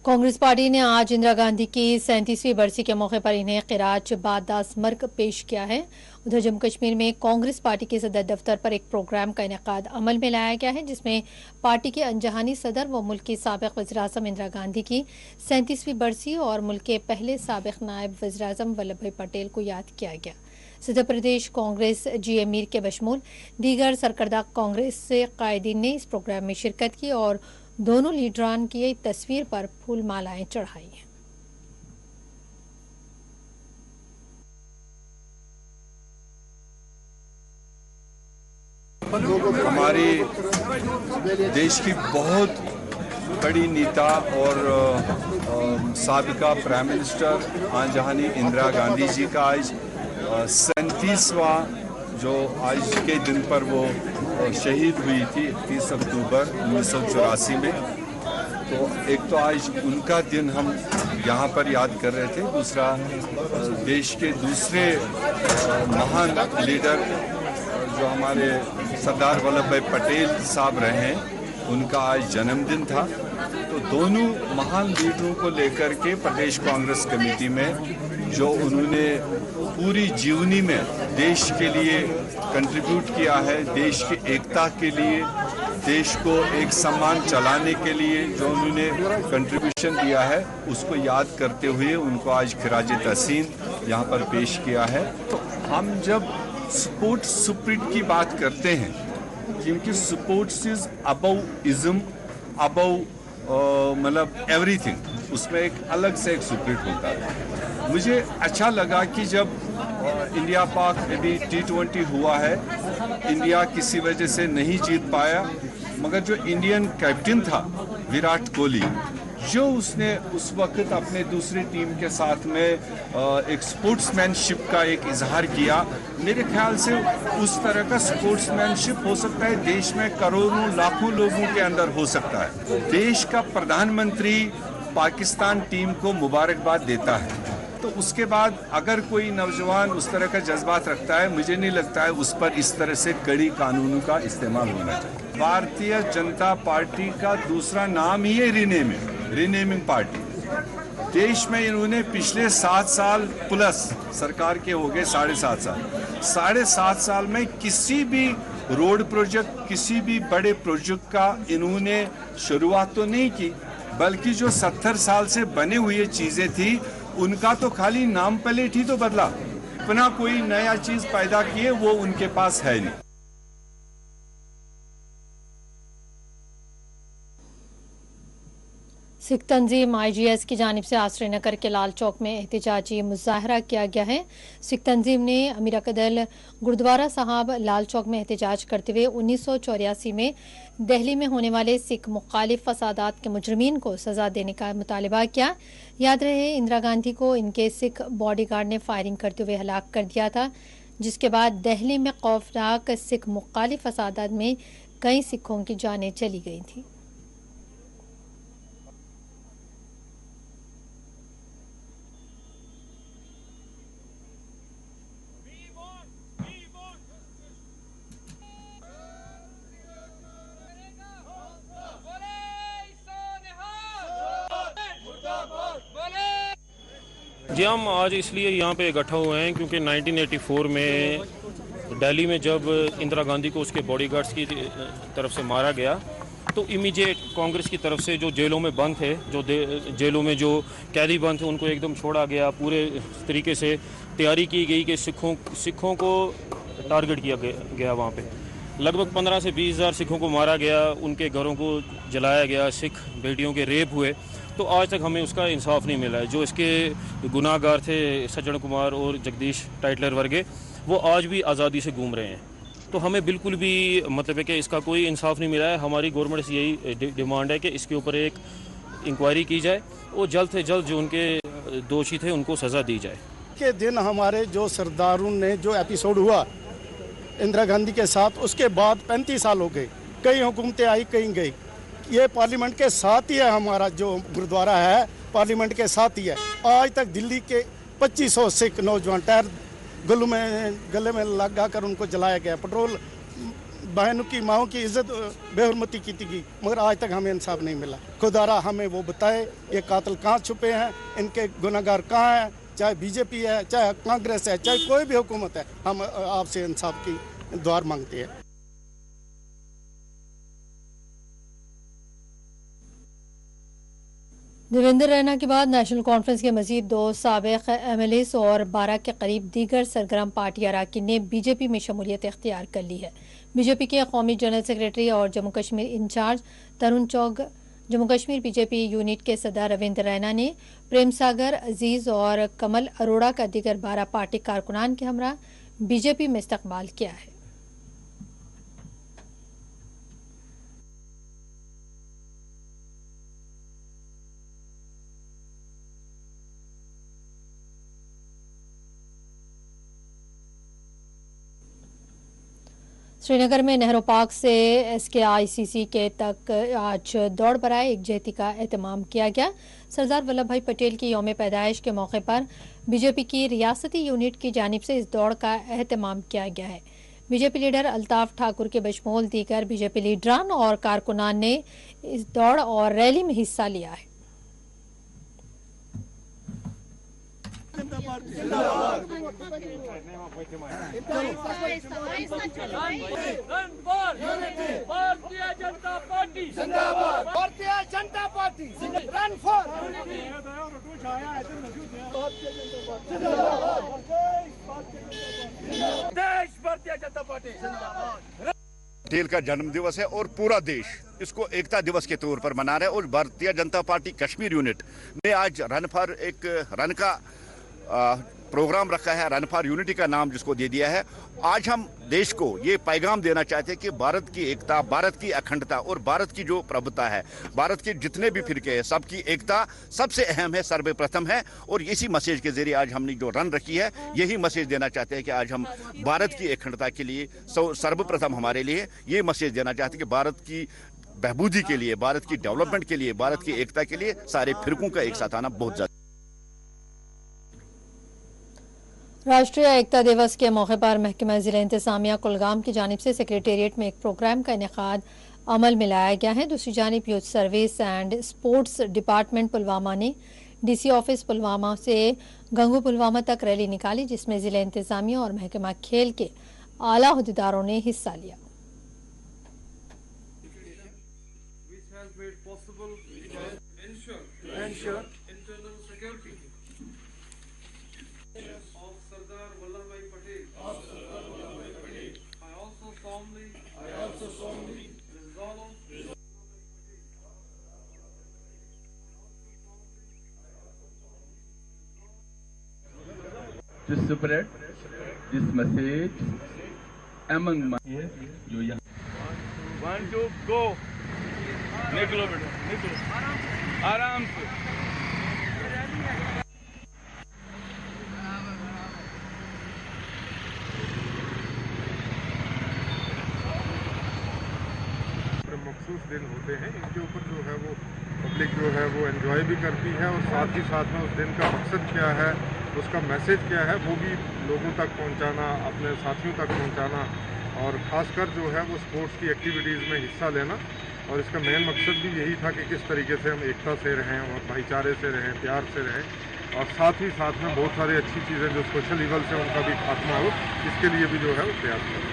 कांग्रेस पार्टी ने आज इंदिरा गांधी की 37वीं बरसी के मौके पर इन्हें खिराज बादास्मर्क पेश किया है। उधर जम्मू कश्मीर में कांग्रेस पार्टी के सदर दफ्तर पर एक प्रोग्राम का इनेकाद अमल में लाया गया है, जिसमें पार्टी के अनजहानी सदर व मुल्क की साबिक वज़ीर-ए-आज़म इंदिरा गांधी की 37वीं बरसी और मुल्क के पहले साबिक नायब वज़ीर-ए-आज़म वल्लभ भाई पटेल को याद किया गया। सदर प्रदेश कांग्रेस जी मीर के बशमूल दीगर सरकर्दा कांग्रेस से कायदीन ने इस प्रोग्राम में शिरकत की और दोनों लीडरान की एक तस्वीर पर फूल मालाएं चढ़ाई हैं। हमारी देश की बहुत बड़ी नेता और साबिका प्राइम मिनिस्टर आंजहानी इंदिरा गांधी जी का आज 37वां जो आज के दिन पर वो शहीद हुई थी 31 अक्टूबर 1984 में। तो एक तो आज उनका दिन हम यहाँ पर याद कर रहे थे, दूसरा देश के दूसरे महान लीडर जो हमारे सरदार वल्लभ भाई पटेल साहब रहे हैं, उनका आज जन्मदिन था। तो दोनों महान लीडरों को लेकर के प्रदेश कांग्रेस कमेटी में जो उन्होंने पूरी जीवनी में देश के लिए कंट्रीब्यूट किया है, देश की एकता के लिए, देश को एक सम्मान चलाने के लिए जो उन्होंने कंट्रीब्यूशन दिया है, उसको याद करते हुए उनको आज खिराज तहसीन यहाँ पर पेश किया है। तो हम जब स्पोर्ट्स स्पिरिट की बात करते हैं, क्योंकि sports is above ism, above मतलब एवरीथिंग, उसमें एक अलग से एक स्पिरिट होता है। मुझे अच्छा लगा कि जब इंडिया पाक अभी T20 हुआ है, इंडिया किसी वजह से नहीं जीत पाया, मगर जो इंडियन कैप्टन था विराट कोहली, जो उसने उस वक्त अपने दूसरी टीम के साथ में एक स्पोर्ट्समैनशिप का एक इजहार किया, मेरे ख्याल से उस तरह का स्पोर्ट्समैनशिप हो सकता है देश में करोड़ों लाखों लोगों के अंदर हो सकता है। देश का प्रधानमंत्री पाकिस्तान टीम को मुबारकबाद देता है, तो उसके बाद अगर कोई नौजवान उस तरह का जज्बात रखता है, मुझे नहीं लगता है उस पर इस तरह से कड़ी कानूनों का इस्तेमाल होना चाहिए। भारतीय जनता पार्टी का दूसरा नाम ही है रीनेमिंग पार्टी। देश में इन्होंने पिछले 7 साल प्लस सरकार के हो गए 7.5 साल में किसी भी रोड प्रोजेक्ट, किसी भी बड़े प्रोजेक्ट का इन्होंने शुरुआत तो नहीं की, बल्कि जो 70 साल से बने हुए चीजें थी उनका तो खाली नाम प्लेट ही तो बदला, अपना कोई नया चीज पैदा किए वो उनके पास है नहीं। सिख तंजीम IGS की जानिब से आज श्रीनगर के लाल चौक में एहतजाजी मुजाहरा किया गया है। सिख तंजीम ने अमीर अकदल गुरुद्वारा साहब लाल चौक में एहतजाज करते हुए 1984 में दिल्ली में होने वाले सिख मुखालिफ फसादात के मुजरिमीन को सजा देने का मुतालबा किया। याद रहे, इंदिरा गांधी को इनके सिख बॉडीगार्ड ने फायरिंग करते हुए हलाक कर दिया था, जिसके बाद दिल्ली में खौफनाक सिख मुखालिफ फसादात में कई सिखों की जानें चली गई थी। जी हम आज इसलिए यहाँ पे इकट्ठा हुए हैं क्योंकि 1984 में दिल्ली में जब इंदिरा गांधी को उसके बॉडीगार्ड्स की तरफ से मारा गया, तो इमीडिएट कांग्रेस की तरफ से जो जेलों में बंद थे, जो जेलों में जो कैदी बंद थे, उनको एकदम छोड़ा गया। पूरे तरीके से तैयारी की गई कि सिखों को टारगेट किया गया। वहाँ पे लगभग 15 से 20 हज़ार सिखों को मारा गया, उनके घरों को जलाया गया, सिख बेटियों के रेप हुए। तो आज तक हमें उसका इंसाफ नहीं मिला है। जो इसके गुनाहगार थे सज्जन कुमार और जगदीश टाइटलर वर्गे, वो आज भी आज़ादी से घूम रहे हैं। तो हमें बिल्कुल भी मतलब है कि इसका कोई इंसाफ नहीं मिला है। हमारी गवर्नमेंट से यही डिमांड है कि इसके ऊपर एक इंक्वायरी की जाए और जल्द से जल्द जो उनके दोषी थे उनको सज़ा दी जाए। के दिन हमारे जो सरदारों ने जो एपिसोड हुआ इंदिरा गांधी के साथ, उसके बाद 35 साल हो गए, कई हुकूमतें आई कहीं गई। ये पार्लियामेंट के साथ ही है, हमारा जो गुरुद्वारा है पार्लियामेंट के साथ ही है। आज तक दिल्ली के 2500 सिख नौजवान टायर गले में लगा कर उनको जलाया गया, पेट्रोल बहनों की माओं की इज्जत बेहुरमती की थी, मगर आज तक हमें इंसाफ नहीं मिला। खुदारा हमें वो बताए ये कातिल कहाँ छुपे हैं, इनके गुनहगार कहाँ हैं, चाहे बीजेपी है, चाहे कांग्रेस है, चाहे कोई भी हुकूमत है, हम आपसे इंसाफ की दुआर मांगते हैं। देवेंद्र रैना के बाद नेशनल कॉन्फ्रेंस के मजीद 2 साबिक MLAs और 12 के करीब दीगर सरगर्म पार्टी अरकान ने बीजेपी में शमूलियत इख्तियार कर ली है। बीजेपी के कौमी जनरल सेक्रेटरी और जम्मू कश्मीर इंचार्ज तरुण चौग, जम्मू कश्मीर बीजेपी यूनिट के सदर रविंद्र रैना ने प्रेम सागर अजीज और कमल अरोड़ा का दीगर 12 पार्टी कारकुनान के हमरा बीजेपी में इस्तकबाल किया है। श्रीनगर में नेहरू पार्क से SKICC के तक आज दौड़ बराए एकजहती का एहतमाम किया गया। सरदार वल्लभ भाई पटेल की यौम पैदाइश के मौके पर बीजेपी की रियासती यूनिट की जानिब से इस दौड़ का एहतमाम किया गया है। बीजेपी लीडर अल्ताफ ठाकुर के बशमूल दीगर बीजेपी लीडरान और कारकुनान ने इस दौड़ और रैली में हिस्सा लिया है। पटेल का जन्म दिवस है और पूरा देश इसको एकता दिवस के तौर पर मना रहा है और भारतीय जनता पार्टी कश्मीर यूनिट ने आज रन का प्रोग्राम रखा है, रन फॉर यूनिटी का नाम जिसको दे दिया है। आज हम देश को ये पैगाम देना चाहते हैं कि भारत की एकता, भारत की अखंडता और भारत की जो प्रभुता है, भारत के जितने भी फिरके हैं सबकी एकता सबसे अहम है, सर्वप्रथम है। और इसी मैसेज के जरिए आज हमने जो रन रखी है यही मैसेज देना चाहते हैं कि आज हम भारत की अखंडता के लिए सर्वप्रथम हमारे लिए ये मैसेज देना चाहते हैं कि भारत की बहबूदी के लिए, भारत की डेवलपमेंट के लिए, भारत की एकता के लिए सारे फिरकों का एक साथ आना बहुत ज्यादा। राष्ट्रीय एकता दिवस के मौके पर महकमा ज़िला इंतजामिया कुलगाम की जानिब से सेक्रेटेरिएट में एक प्रोग्राम का इनेकाद अमल में लाया गया है। दूसरी जानिब youth service and sports department Pulwama ने DC ऑफिस पुलवामा से गंगू पुलवामा तक रैली निकाली, जिसमें ज़िला इंतजामिया और महकमा खेल के आला अहदेदारों ने हिस्सा लिया। To spread this message among my जो यहाँ 1 2 go निकलो बेटा निकलो आराम से। मखसूस दिन होते हैं, इनके ऊपर जो है वो पब्लिक जो है वो एंजॉय भी करती है और साथ ही साथ में उस दिन का मकसद क्या है, उसका मैसेज क्या है, वो भी लोगों तक पहुंचाना, अपने साथियों तक पहुंचाना और ख़ासकर जो है वो स्पोर्ट्स की एक्टिविटीज़ में हिस्सा लेना। और इसका मेन मकसद भी यही था कि किस तरीके से हम एकता से रहें और भाईचारे से रहें, प्यार से रहें और साथ ही साथ में बहुत सारी अच्छी चीज़ें जो सोशल इवल से उनका भी खात्मा हो, इसके लिए भी जो है वो प्रयास करें।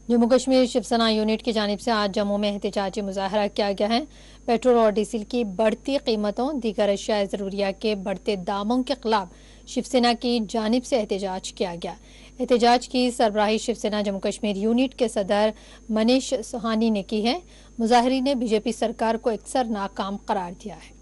जम्मू कश्मीर शिवसेना यूनिट की जानिब से आज जम्मू में एहतजाजी मुजाहरा किया गया है। पेट्रोल और डीजल की बढ़ती कीमतों, दीगर अशिया ज़रूरिया के बढ़ते दामों के खिलाफ शिवसेना की जानिब से एहतजाज किया गया। एहतजाज की सरबराही शिवसेना जम्मू कश्मीर यूनिट के सदर मनीष सुहानी ने की है। मुजाहिरीन ने बीजेपी सरकार को अक्सर नाकाम करार दिया है।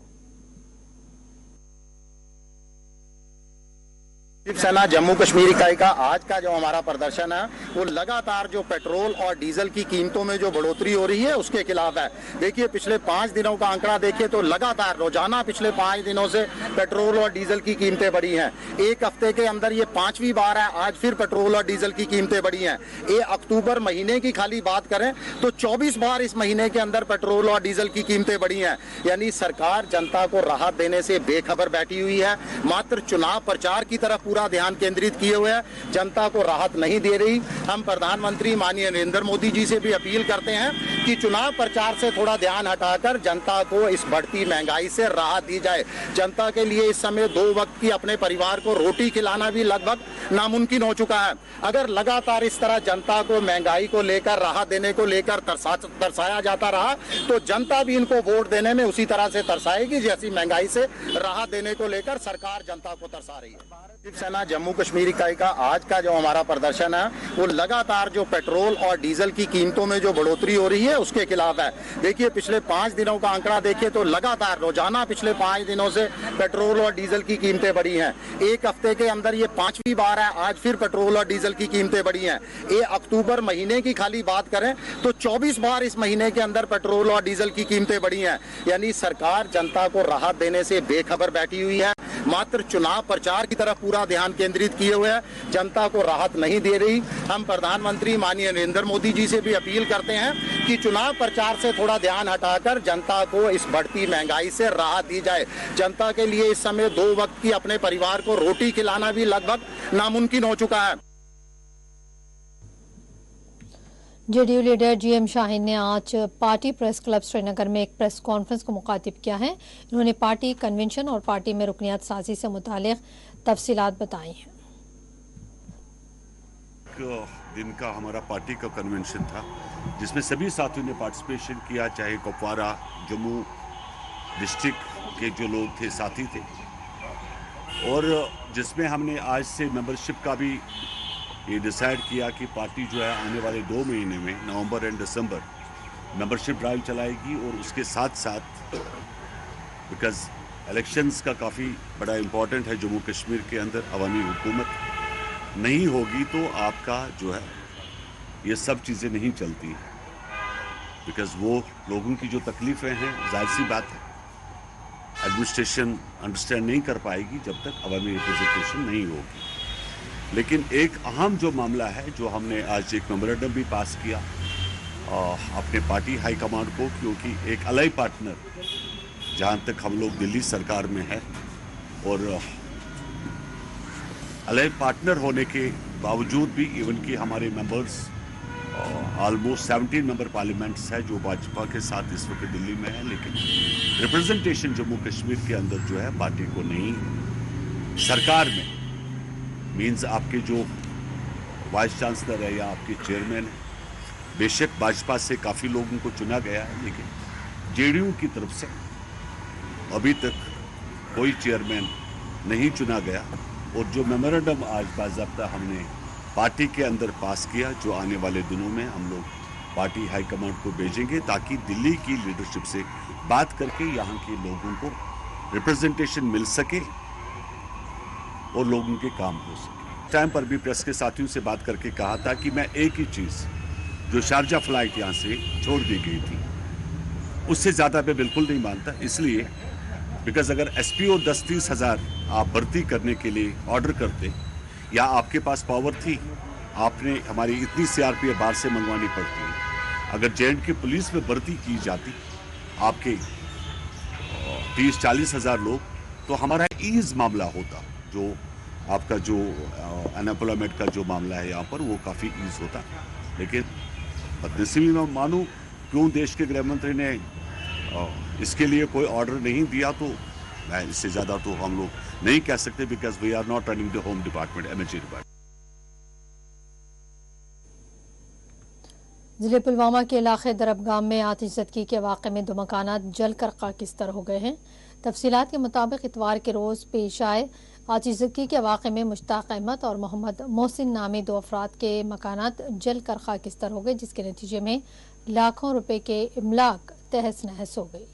शिवसेना जम्मू कश्मीर इकाई का आज का जो हमारा प्रदर्शन है वो लगातार जो पेट्रोल और डीजल की कीमतों में जो बढ़ोतरी हो रही है उसके खिलाफ है। देखिए पिछले 5 दिनों का आंकड़ा देखिए तो लगातार रोजाना पिछले 5 दिनों से पेट्रोल और डीजल की कीमतें बढ़ी हैं। एक हफ्ते के अंदर ये 5वीं बार है आज फिर पेट्रोल और डीजल की कीमतें बढ़ी हैं। ये अक्टूबर महीने की खाली बात करें तो 24 बार इस महीने के अंदर पेट्रोल और डीजल की कीमतें बढ़ी हैं। यानी सरकार जनता को राहत देने से बेखबर बैठी हुई है, मात्र चुनाव प्रचार की तरफ पूरा ध्यान केंद्रित किए हुए है, जनता को राहत नहीं दे रही। हम प्रधानमंत्री माननीय नरेंद्र मोदी जी से भी अपील करते हैं कि चुनाव प्रचार से थोड़ा ध्यान हटाकर जनता को इस बढ़ती महंगाई से राहत दी जाए। जनता के लिए इस समय 2 वक्त की अपने परिवार को रोटी खिलाना भी लगभग नामुमकिन हो चुका है। अगर लगातार इस तरह जनता को महंगाई को लेकर राहत देने को लेकर तरसाया जाता रहा तो जनता भी इनको वोट देने में उसी तरह से तरसाएगी जैसी महंगाई से राहत देने को लेकर सरकार जनता को तरसा रही है। शिवसेना जम्मू कश्मीर इकाई का आज का जो हमारा प्रदर्शन है वो लगातार जो पेट्रोल और डीजल की कीमतों में जो बढ़ोतरी हो रही है उसके खिलाफ है। देखिए पिछले 5 दिनों का आंकड़ा देखिए तो लगातार रोजाना पिछले 5 दिनों से पेट्रोल और डीजल की कीमतें बढ़ी हैं। एक हफ्ते के अंदर ये 5वीं बार है आज फिर पेट्रोल और डीजल की कीमतें बढ़ी हैं। ये अक्टूबर महीने की खाली बात करें तो 24 बार इस महीने के अंदर पेट्रोल और डीजल की कीमतें बढ़ी हैं। यानी सरकार जनता को राहत देने से बेखबर बैठी हुई है, मात्र चुनाव प्रचार की तरफ पूरा ध्यान केंद्रित किए हुए है, जनता को राहत नहीं दे रही। हम प्रधानमंत्री माननीय नरेंद्र मोदी जी से भी अपील करते हैं कि चुनाव प्रचार से थोड़ा ध्यान हटाकर जनता को इस बढ़ती महंगाई से राहत दी जाए। जनता के लिए इस समय 2 वक्त की अपने परिवार को रोटी खिलाना भी लगभग नामुमकिन हो चुका है। जेडीयू लीडर जीएम शाहीन ने आज पार्टी प्रेस क्लब श्रीनगर में एक प्रेस कॉन्फ्रेंस को मुखातिब किया है। इन्होंने पार्टी कन्वेंशन और पार्टी में रुकनियत साजी से मुतालिक तफसीलात बताई हैं। दिन का हमारा पार्टी का कन्वेंशन था जिसमें सभी साथियों ने पार्टिसिपेशन किया, चाहे कुपवारा जम्मू डिस्ट्रिक्ट के जो लोग थे साथी थे, और जिसमें हमने आज से मेंबरशिप का भी ये डिसाइड किया कि पार्टी जो है आने वाले 2 महीने में नवंबर एंड दिसंबर मेंबरशिप ड्राइव चलाएगी। और उसके साथ साथ बिकॉज इलेक्शंस का काफ़ी बड़ा इम्पोर्टेंट है जम्मू कश्मीर के अंदर, अवामी हुकूमत नहीं होगी तो आपका जो है ये सब चीज़ें नहीं चलती, बिकॉज वो लोगों की जो तकलीफ़ें हैं जाहिर सी बात है एडमिनिस्ट्रेशन अंडरस्टैंड नहीं कर पाएगी जब तक अवामी रिप्रेजेंटेशन नहीं होगी। लेकिन एक अहम जो मामला है जो हमने आज एक मेमोरेंडम भी पास किया अपने पार्टी हाई कमांड को, क्योंकि एक अलाई पार्टनर जहाँ तक हम लोग दिल्ली सरकार में है और अलाई पार्टनर होने के बावजूद भी इवन कि हमारे मेंबर्स ऑलमोस्ट 17 मेंबर पार्लियामेंट्स है जो भाजपा के साथ इस वक्त दिल्ली में है, लेकिन रिप्रेजेंटेशन जम्मू कश्मीर के अंदर जो है पार्टी को नहीं सरकार में मीन्स आपके जो वाइस चांसलर है या आपके चेयरमैन है, बेशक भाजपा से काफ़ी लोगों को चुना गया है लेकिन जेडीयू की तरफ से अभी तक कोई चेयरमैन नहीं चुना गया। और जो मेमोरेंडम आज बाज़ाब्ता हमने पार्टी के अंदर पास किया जो आने वाले दिनों में हम लोग पार्टी हाईकमांड को भेजेंगे ताकि दिल्ली की लीडरशिप से बात करके यहाँ के लोगों को रिप्रेजेंटेशन मिल सके और लोगों के काम हो सके। टाइम पर भी प्रेस के साथियों से बात करके कहा था कि मैं एक ही चीज़ जो शारजा फ्लाइट यहाँ से छोड़ दी गई थी उससे ज़्यादा मैं बिल्कुल नहीं मानता, इसलिए बिकॉज अगर एसपीओ 10-30 हज़ार आप भर्ती करने के लिए ऑर्डर करते या आपके पास पावर थी, आपने हमारी इतनी सीआरपीएफ बाहर से मंगवानी पड़ती है। अगर जे.एंड.के पुलिस में भर्ती की जाती आपके 30-40 हज़ार लोग तो हमारा ईज मामला होता, जो आपका जो अनएम्प्लॉयमेंट का जो मामला है यहाँ पर वो काफ़ी ईज होता। लेकिन बदनसीबी में मानूँ क्यों देश के गृह मंत्री ने इसके लिए कोई ऑर्डर नहीं दिया, तो मैं इससे ज़्यादा तो हम लोग नहीं कह सकते because we are not running the home department, MHA department. जिले पुलवामा के इलाके दरबगाम में आतिशज़दगी के वाक़े में 2 मकानात जलकर खाकिस्तर हो गए हैं। तफसीलात के मुताबिक इतवार के रोज़ पेश आए आतिशज़दगी के वाक़े में मुश्ताक अहमद और मोहम्मद मोहसिन नामी 2 अफराद के मकानात जलकर खाकिस्तर हो गए, जिसके नतीजे में लाखों रुपए के इमलाक तहस नहस हो गई।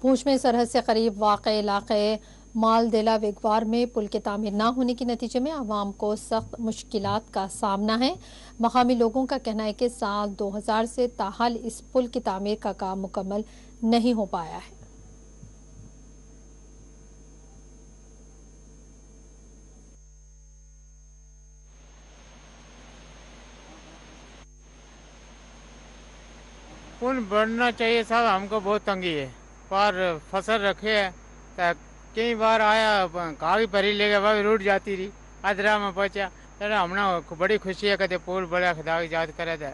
पूंछ में सरहद से करीब वाक़े इलाके मालदेला विगवार में पुल के तामीर न होने के नतीजे में आवाम को सख्त मुश्किलात का सामना है। मकामी लोगों का कहना है कि साल 2000 से ताहाल इस पुल की तामीर का काम मुकम्मल नहीं हो पाया है। पुल बढ़ना चाहिए साहब, हमको बहुत तंगी है। पर फसल रखे है तो कई बार आया कागज भरी ले गया, वह रूट जाती रही, अदरा में पहुंचा। चलो हमने बड़ी खुशी है, कहते पुल बड़ा खुदा की याद करे था,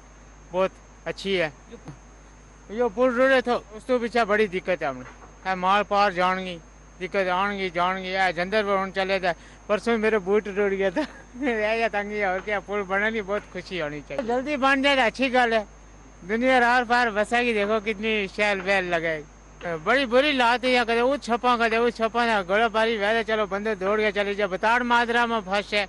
बहुत अच्छी है। जो पुल रुड़े तो उस तो पीछे बड़ी दिक्कत है। हमने माल पार जाएंगी, दिक्कत आएंगी जंदर पर चले थे। परसों मेरे बूट रुड़ गया था या तंगी है और क्या। पुल बनने बहुत खुशी होनी चाहिए, जल्दी बन जाए तो अच्छी गल है। दुनिया रार पार बसेगी, देखो कितनी शैल बैल लगाएगी। बड़ी बुरी लात है, कदे उस छपा ना गोला बारी वैसे चलो बंदे दौड़ के चले जाए। बताड़ मादरा में फंस है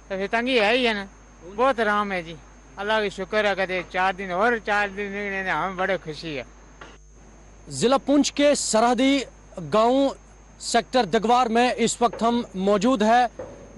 तो फिर तंगी है ही है ना। बहुत आराम है जी, अल्लाह की शुक्र है। कहते 4 दिन और 4 दिन निकले, हमें बड़े खुशी है। जिला पुंछ के सरहदी गांव सेक्टर दगवार में इस वक्त हम मौजूद है,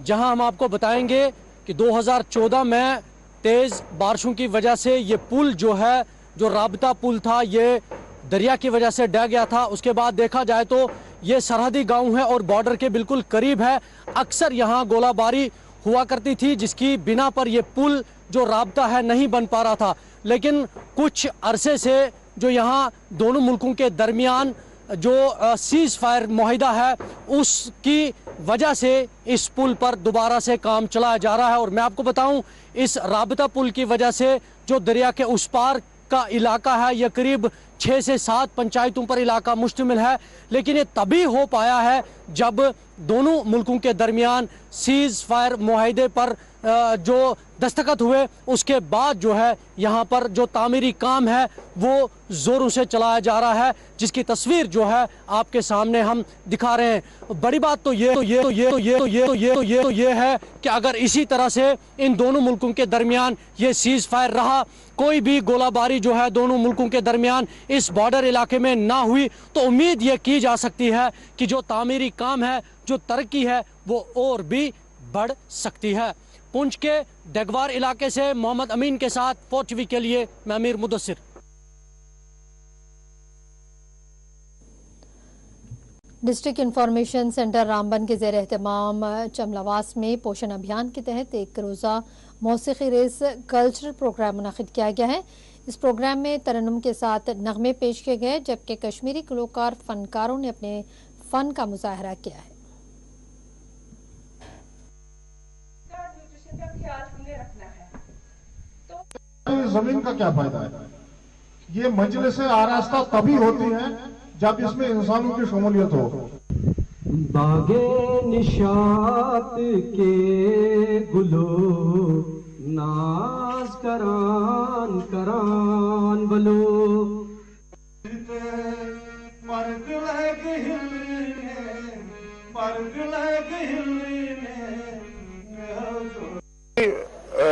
जहां हम आपको बताएंगे कि 2014 में तेज बारिशों की वजह से ये पुल जो है, जो राबता पुल था, ये दरिया की वजह से ढह गया था। उसके बाद देखा जाए तो ये सरहदी गांव है और बॉर्डर के बिल्कुल करीब है। अक्सर यहाँ गोलाबारी हुआ करती थी, जिसकी बिना पर ये पुल जो राबता है नहीं बन पा रहा था। लेकिन कुछ अरसे से जो यहाँ दोनों मुल्कों के दरमियान जो सीज फायर मुआहिदा है, उसकी वजह से इस पुल पर दोबारा से काम चलाया जा रहा है। और मैं आपको बताऊं, इस राबता पुल की वजह से जो दरिया के उस पार का इलाका है, यह करीब 6 से 7 पंचायतों पर इलाका मुश्तमिल है। लेकिन ये तभी हो पाया है जब दोनों मुल्कों के दरमियान सीज फायर मुआहिदे पर जो दस्तखत हुए, उसके बाद जो है यहाँ पर जो तामीरी काम है वो जोरों से चलाया जा रहा है, जिसकी तस्वीर जो है आपके सामने हम दिखा रहे हैं। बड़ी बात तो ये है कि अगर इसी तरह से इन दोनों मुल्कों के दरमियान ये सीज फायर रहा, कोई भी गोलाबारी जो है दोनों मुल्कों के दरमियान इस बॉर्डर इलाके में ना हुई, तो उम्मीद ये की जा सकती है कि जो तामीरी काम है, जो तरक्की है, वो और भी बढ़ सकती है। पुंछ के दगवार इलाके से मोहम्मद अमीन के साथ 4TV के लिए मैं अमीर Mudassir. District information centre Ramban के ज़ेर एहतमाम चमलावास में पोषण अभियान के तहत एक रोज़ा मौसीकी रेस कल्चरल प्रोग्राम मुनक़िद किया गया है। इस प्रोग्राम में तरन्नुम के साथ नगमे पेश किए गए, जबकि कश्मीरी गुलकार फनकारों ने अपने फ़न का मुजाहरा किया है। जमीन का क्या फायदा है? ये मजलिस आरास्ता तभी होती है जब इसमें इंसानों की शमूलियत हो। बागे निशात के गुलो नाज करान करान बलो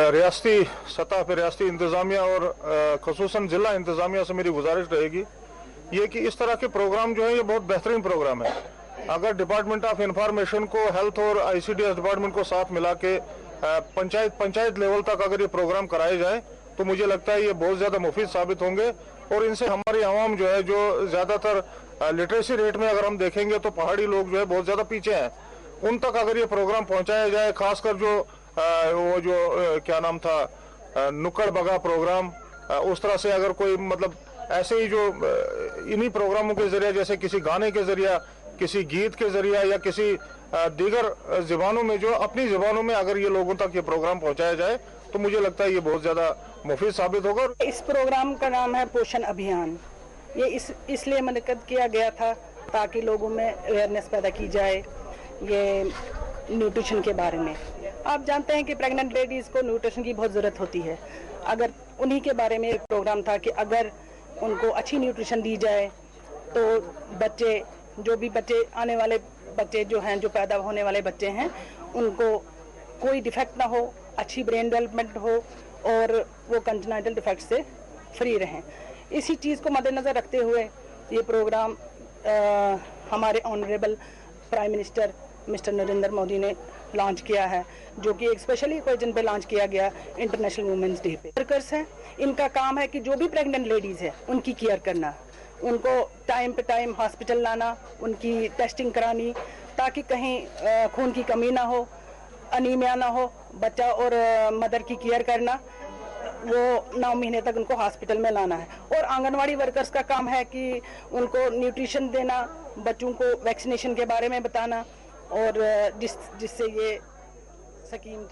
रियासती सतह पर रियासती इंतजामिया और खसूसन जिला इंतजामिया से मेरी गुजारिश रहेगी ये कि इस तरह के प्रोग्राम जो है ये बहुत बेहतरीन प्रोग्राम है। अगर डिपार्टमेंट ऑफ इंफॉर्मेशन को, हेल्थ और ICDS डिपार्टमेंट को साथ मिला के पंचायत लेवल तक अगर ये प्रोग्राम कराए जाए तो मुझे लगता है ये बहुत ज़्यादा मुफीद साबित होंगे और इनसे हमारी आवाम जो है, जो ज़्यादातर लिटरेसी रेट में अगर हम देखेंगे तो पहाड़ी लोग जो है बहुत ज़्यादा पीछे हैं, उन तक अगर ये प्रोग्राम पहुंचाया जाए, खासकर जो वो जो क्या नाम था नुक्कड़ बगा प्रोग्राम, उस तरह से अगर कोई मतलब ऐसे ही जो इन्हीं प्रोग्रामों के जरिए, जैसे किसी गाने के जरिए, किसी गीत के जरिए या किसी दीगर ज़बानों में, जो अपनी ज़बानों में अगर ये लोगों तक ये प्रोग्राम पहुंचाया जाए तो मुझे लगता है ये बहुत ज़्यादा मुफीद साबित होगा। इस प्रोग्राम का नाम है पोषण अभियान। ये इसलिए मुनक्कद किया गया था ताकि लोगों में अवेयरनेस पैदा की जाए ये न्यूट्रिशन के बारे में। आप जानते हैं कि प्रेग्नेंट लेडीज़ को न्यूट्रिशन की बहुत ज़रूरत होती है। अगर उन्हीं के बारे में एक प्रोग्राम था कि अगर उनको अच्छी न्यूट्रिशन दी जाए तो बच्चे, जो भी बच्चे आने वाले बच्चे जो हैं, जो पैदा होने वाले बच्चे हैं, उनको कोई डिफेक्ट ना हो, अच्छी ब्रेन डेवलपमेंट हो और वो कंजेनाइटल डिफेक्ट से फ्री रहें। इसी चीज़ को मद्देनज़र रखते हुए ये प्रोग्राम हमारे honourable prime minister mister Narendra Modi ने लॉन्च किया है, जो कि एक स्पेशली ओकेजन पे लॉन्च किया गया इंटरनेशनल वुमेंस डे पे। वर्कर्स हैं, इनका काम है कि जो भी प्रेग्नेंट लेडीज़ है उनकी केयर करना, उनको टाइम पे टाइम हॉस्पिटल लाना, उनकी टेस्टिंग करानी ताकि कहीं खून की कमी ना हो, अनीमिया ना हो, बच्चा और मदर की केयर करना, वो 9 महीने तक उनको हॉस्पिटल में लाना है। और आंगनवाड़ी वर्कर्स का काम है कि उनको न्यूट्रिशन देना, बच्चों को वैक्सीनेशन के बारे में बताना और जिससे ये स्कीम